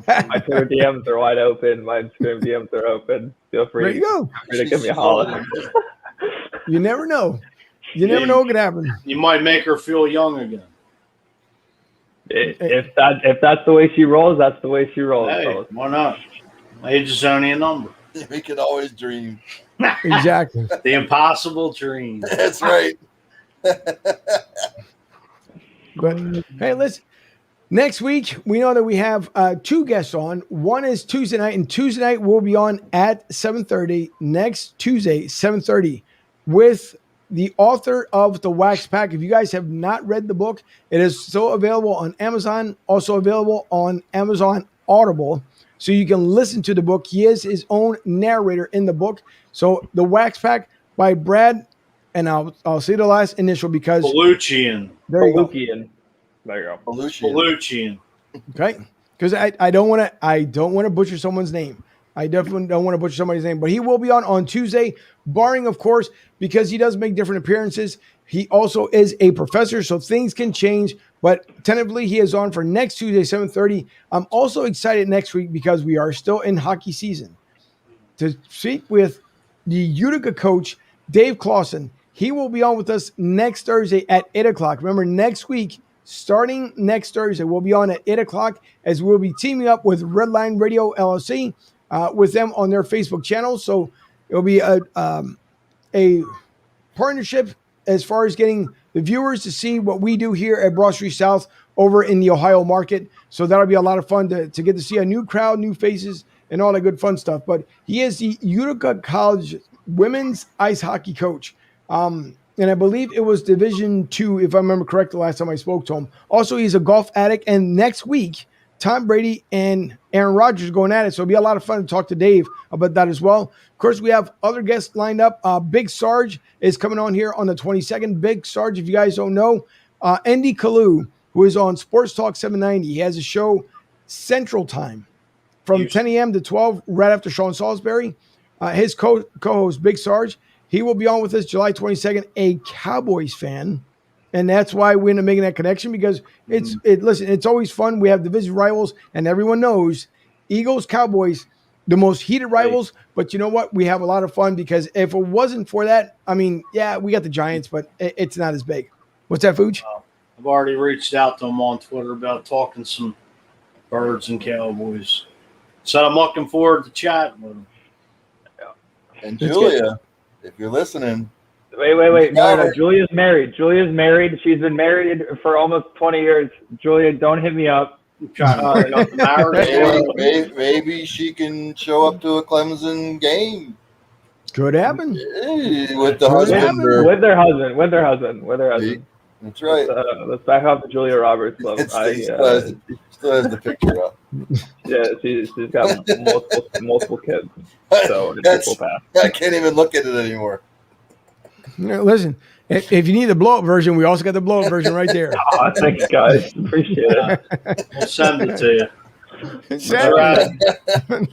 My Twitter DMs are wide open. My Instagram DMs are open. Feel free. There you go. Feel free to give me a holler. You never know. You never know what could happen. You might make her feel young again. If that's the way she rolls, that's the way she rolls. Hey, why not? Age is only a number. We can always dream. Exactly. The impossible dream. That's right. But hey, listen. Next week, we know that we have two guests on. One is Tuesday night, and Tuesday night we'll be on at 7:30. Next Tuesday, 7:30, with the author of The Wax Pack. If you guys have not read the book, it is still available on Amazon, also available on Amazon Audible, so you can listen to the book. He is his own narrator in the book. So The Wax Pack by Brad, and I'll say the last initial because Beluchian. There you go. There you go. Beluchian. Okay, because I don't want to butcher someone's name. I definitely don't want to butcher somebody's name, but he will be on Tuesday, barring, of course, because he does make different appearances. He also is a professor, so things can change. But tentatively, he is on for next Tuesday, 7:30. I'm also excited next week because we are still in hockey season to speak with the Utica coach, Dave Clausen. He will be on with us next Thursday at 8 o'clock. Remember, next week, starting next Thursday, we'll be on at 8 o'clock as we'll be teaming up with Redline Radio LLC with them on their Facebook channel. So it'll be a partnership as far as getting the viewers to see what we do here at Broad Street South over in the Ohio market. So that'll be a lot of fun to get to see a new crowd, new faces, and all that good fun stuff. But he is the Utica College women's ice hockey coach. And I believe it was Division II, if I remember correctly, the last time I spoke to him. Also, he's a golf addict. And next week, Tom Brady and Aaron Rodgers are going at it. So it'll be a lot of fun to talk to Dave about that as well. Of course, we have other guests lined up. Big Sarge is coming on here on the 22nd. Big Sarge, if you guys don't know, Andy Kalu, who is on Sports Talk 790. He has a show Central Time from 10 a.m. to 12, right after Sean Salisbury. His co-host, Big Sarge, he will be on with us July 22nd, a Cowboys fan. And that's why we end up making that connection, because listen, it's always fun. We have division rivals, and everyone knows Eagles, Cowboys, the most heated rivals. But you know what? We have a lot of fun, because if it wasn't for that, I mean, yeah, we got the Giants, but it's not as big. What's that, Fuj? I've already reached out to them on Twitter about talking some Birds and Cowboys. So I'm looking forward to chatting with them. And Julia, if you're listening. Wait. No. Julia's married. She's been married for almost 20 years. Julia, don't hit me up. Maybe she can show up to a Clemson game. Could happen. With the husband. With their husband. That's right. Let's back off the Julia Roberts club. Still has the picture up. Yeah, she's got multiple kids. So I can't even look at it anymore. Listen, if you need the blow-up version, we also got the blow-up version right there. Oh, thanks, guys. Appreciate it. We'll send it to you.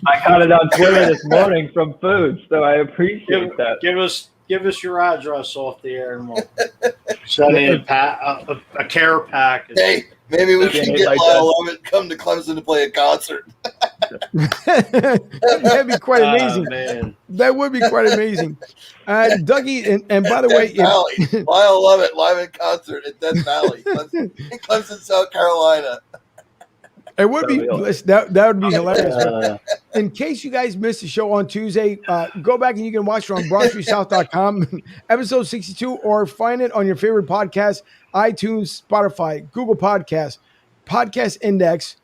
I got it on Twitter this morning from Food, so I appreciate that. Give us your address off the air, and we'll send in a care package. Hey, maybe we can get Lyle Lovett come to Clemson to play a concert. That'd be quite amazing. Man. That would be quite amazing. Dougie, and by the way, Lyle Lovett live in concert at Death Valley, Clemson, South Carolina. It would be that would be hilarious. In case you guys missed the show on Tuesday, go back and you can watch it on BroadStreetSouth.com, episode 62, or find it on your favorite podcast, iTunes, Spotify, Google Podcasts, Podcast Index,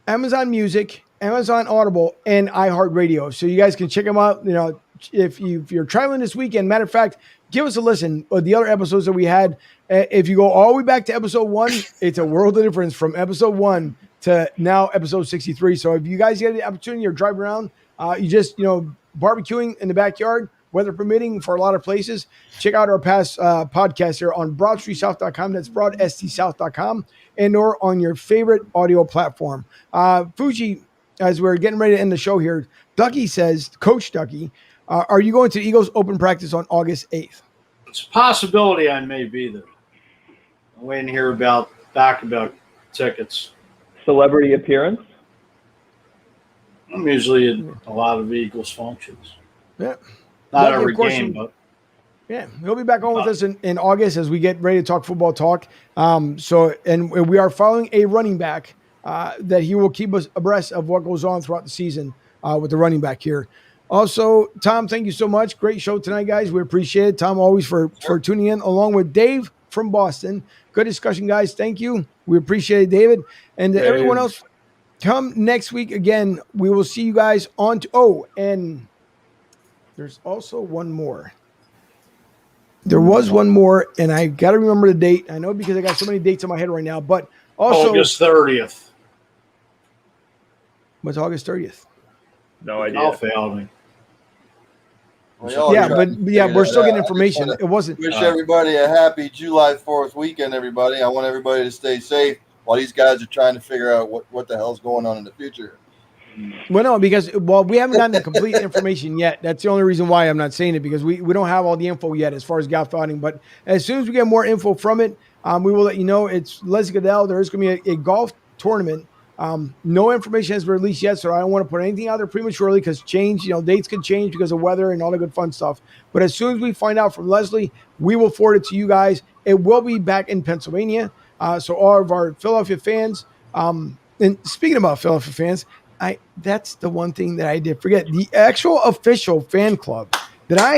Amazon Music, Amazon Audible, and iHeartRadio. So you guys can check them out. You know, if you're traveling this weekend, matter of fact, give us a listen. The other episodes that we had, if you go all the way back to episode 1, it's a world of difference from episode 1 to now episode 63. So if you guys get the opportunity or drive around, you just, barbecuing in the backyard, weather permitting, for a lot of places, check out our past podcasts here on BroadStreetSouth.com. That's BroadSTSouth.com, and or on your favorite audio platform. Fuji, as we're getting ready to end the show here, Ducky says, Coach Ducky, are you going to the Eagles open practice on August 8th? It's a possibility I may be there. I'm waiting to hear about tickets. Celebrity appearance? I'm usually at a lot of Eagles functions. Yeah. Not every game, but. Yeah, he'll be back on with us in August as we get ready to talk football talk. And we are following a running back that he will keep us abreast of what goes on throughout the season with the running back here. Also, Tom, thank you so much. Great show tonight, guys. We appreciate it. Tom, always for tuning in, along with Dave from Boston. Good discussion, guys. Thank you. We appreciate it, David. And to everyone else, come next week again. We will see you guys on. And there's also one more. There was one more, and I got to remember the date. I know because I got so many dates in my head right now. But also August 30th. What's August 30th? No idea. I'll fail me. We're still getting information. It wasn't. Wish everybody a happy July 4th weekend, everybody. I want everybody to stay safe while these guys are trying to figure out what the hell's going on in the future. Well, no, because we haven't gotten the complete information yet. That's the only reason why I'm not saying it, because we don't have all the info yet as far as golf outing. But as soon as we get more info from it, We will let you know. It's Leslie Goodell. There is going to be a golf tournament. No information has been released yet, so I don't want to put anything out there prematurely because dates could change because of weather and all the good fun stuff. But as soon as we find out from Leslie, we will forward it to you guys. It will be back in Pennsylvania. So all of our Philadelphia fans, and speaking about Philadelphia fans, that's the one thing that I did forget. The actual official fan club that I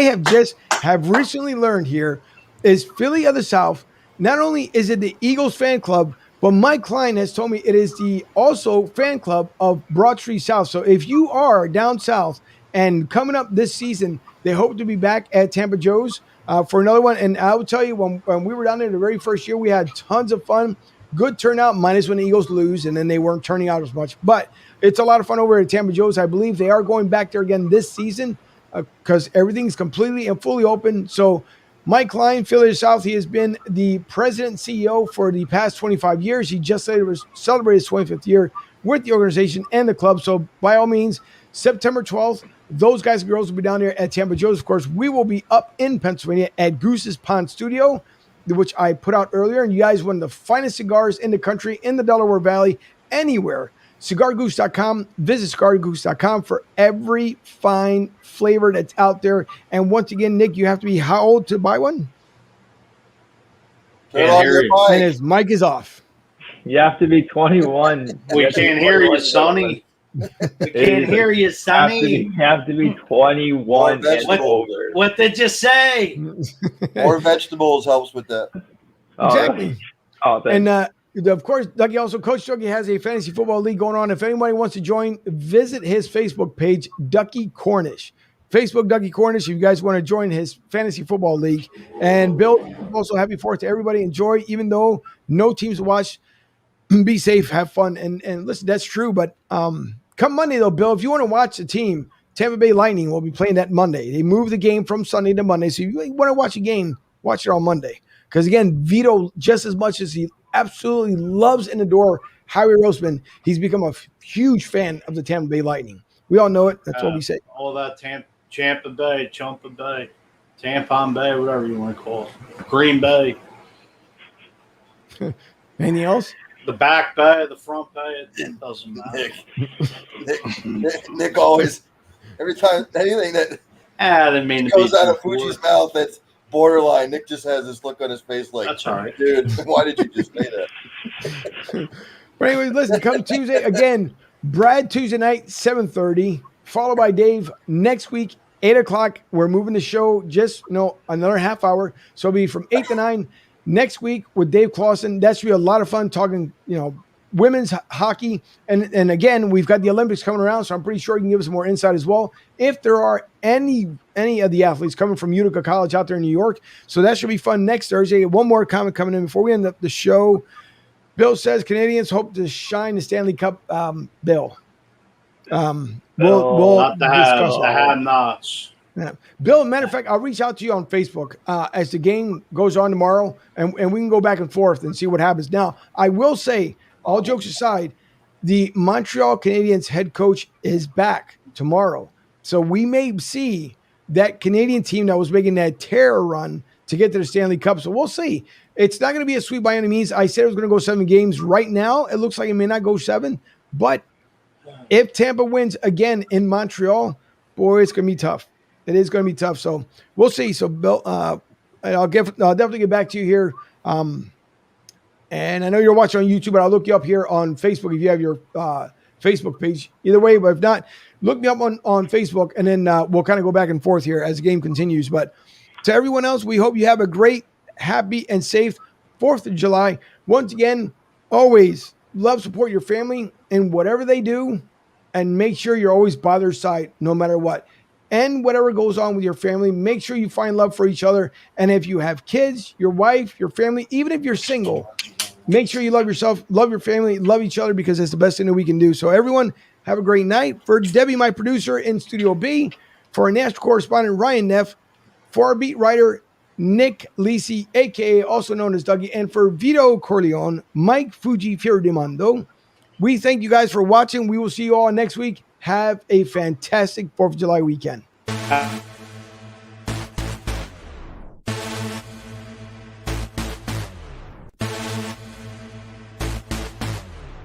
have recently learned here is Philly of the South. Not only is it the Eagles fan club, but Mike Klein has told me it is the also fan club of Broad Street South. So if you are down south and coming up this season, they hope to be back at Tampa Joe's for another one. And I will tell you, when we were down there the very first year, we had tons of fun. Good turnout, minus when the Eagles lose, and then they weren't turning out as much. But it's a lot of fun over at Tampa Joe's. I believe they are going back there again this season because everything's completely and fully open. So Mike Klein, Philly South, he has been the president and CEO for the past 25 years. He just celebrated his 25th year with the organization and the club. So by all means, September 12th, those guys and girls will be down there at Tampa Joe's. Of course, we will be up in Pennsylvania at Goose's Pond Studio, which I put out earlier. And you guys, one of the finest cigars in the country, in the Delaware Valley, anywhere. CigarGoose.com. Visit CigarGoose.com for every fine flavor that's out there. And once again, Nick, you have to be how old to buy one? Turn on your mic. And his mic is off. You have to be 21. We can't hear you, Sonny. We can't hear you, Sonny. You have to be 21 and older. What did you say? More vegetables helps with that. Exactly. Oh, and of course, Dougie also, Coach Dougie has a fantasy football league going on. If anybody wants to join, visit his Facebook page, Ducky Cornish. Facebook, Dougie Cornish, if you guys want to join his fantasy football league. And Bill, also happy 4th to everybody. Enjoy, even though no teams to watch. Be safe, have fun. And listen, that's true. But come Monday, though, Bill, if you want to watch the team, Tampa Bay Lightning will be playing that Monday. They moved the game from Sunday to Monday. So if you want to watch a game, watch it on Monday. Because, again, Vito, just as much as he absolutely loves and adore Howie Roseman, he's become a huge fan of the Tampa Bay Lightning. We all know it. That's what we say. All that Tampa Bay, Champa Bay, Tampon Bay, whatever you want to call it. Green Bay. Anything else? The back bay, the front bay, it doesn't matter. Nick always, every time, anything that I didn't mean to goes out of Fuji's mouth that's borderline, Nick just has this look on his face like, that's all right. Dude, why did you just say that? But anyways, listen, come Tuesday, again, Brad Tuesday night, 7:30, followed by Dave next week, 8 o'clock. We're moving the show just, another half hour. So it'll be from 8 to 9 next week with Dave Clausen. That should be a lot of fun talking, women's hockey. And again, we've got the Olympics coming around, so I'm pretty sure you can give us more insight as well. If there are any of the athletes coming from Utica College out there in New York. So that should be fun next Thursday. One more comment coming in before we end up the show. Bill says Canadians hope to shine the Stanley Cup. Bill. We'll discuss the have-nots. Yeah. Bill, matter of fact, I'll reach out to you on Facebook as the game goes on tomorrow, and we can go back and forth and see what happens. Now, I will say, all jokes aside, the Montreal Canadiens head coach is back tomorrow. So we may see that Canadian team that was making that terror run to get to the Stanley Cup. So we'll see. It's not going to be a sweep by any means. I said it was going to go 7 games. Right now, it looks like it may not go 7. But if Tampa wins again in Montreal, boy, it's going to be tough. It is going to be tough. So we'll see. So Bill, I'll definitely get back to you here. And I know you're watching on YouTube, but I'll look you up here on Facebook if you have your Facebook page. Either way, but if not, look me up on Facebook, and then we'll kind of go back and forth here as the game continues. But to everyone else, we hope you have a great, happy, and safe 4th of July. Once again, always love, support your family in whatever they do, and make sure you're always by their side no matter what. And whatever goes on with your family, make sure you find love for each other. And if you have kids, your wife, your family, even if you're single, make sure you love yourself, love your family, love each other, because it's the best thing that we can do. So everyone, have a great night. For Debbie, my producer in Studio B, for our national correspondent, Ryan Neff, for our beat writer, Nick Lisi, a.k.a. also known as Dougie, and for Vito Corleone, Mike Fuji Fiordimando, we thank you guys for watching. We will see you all next week. Have a fantastic 4th of July weekend.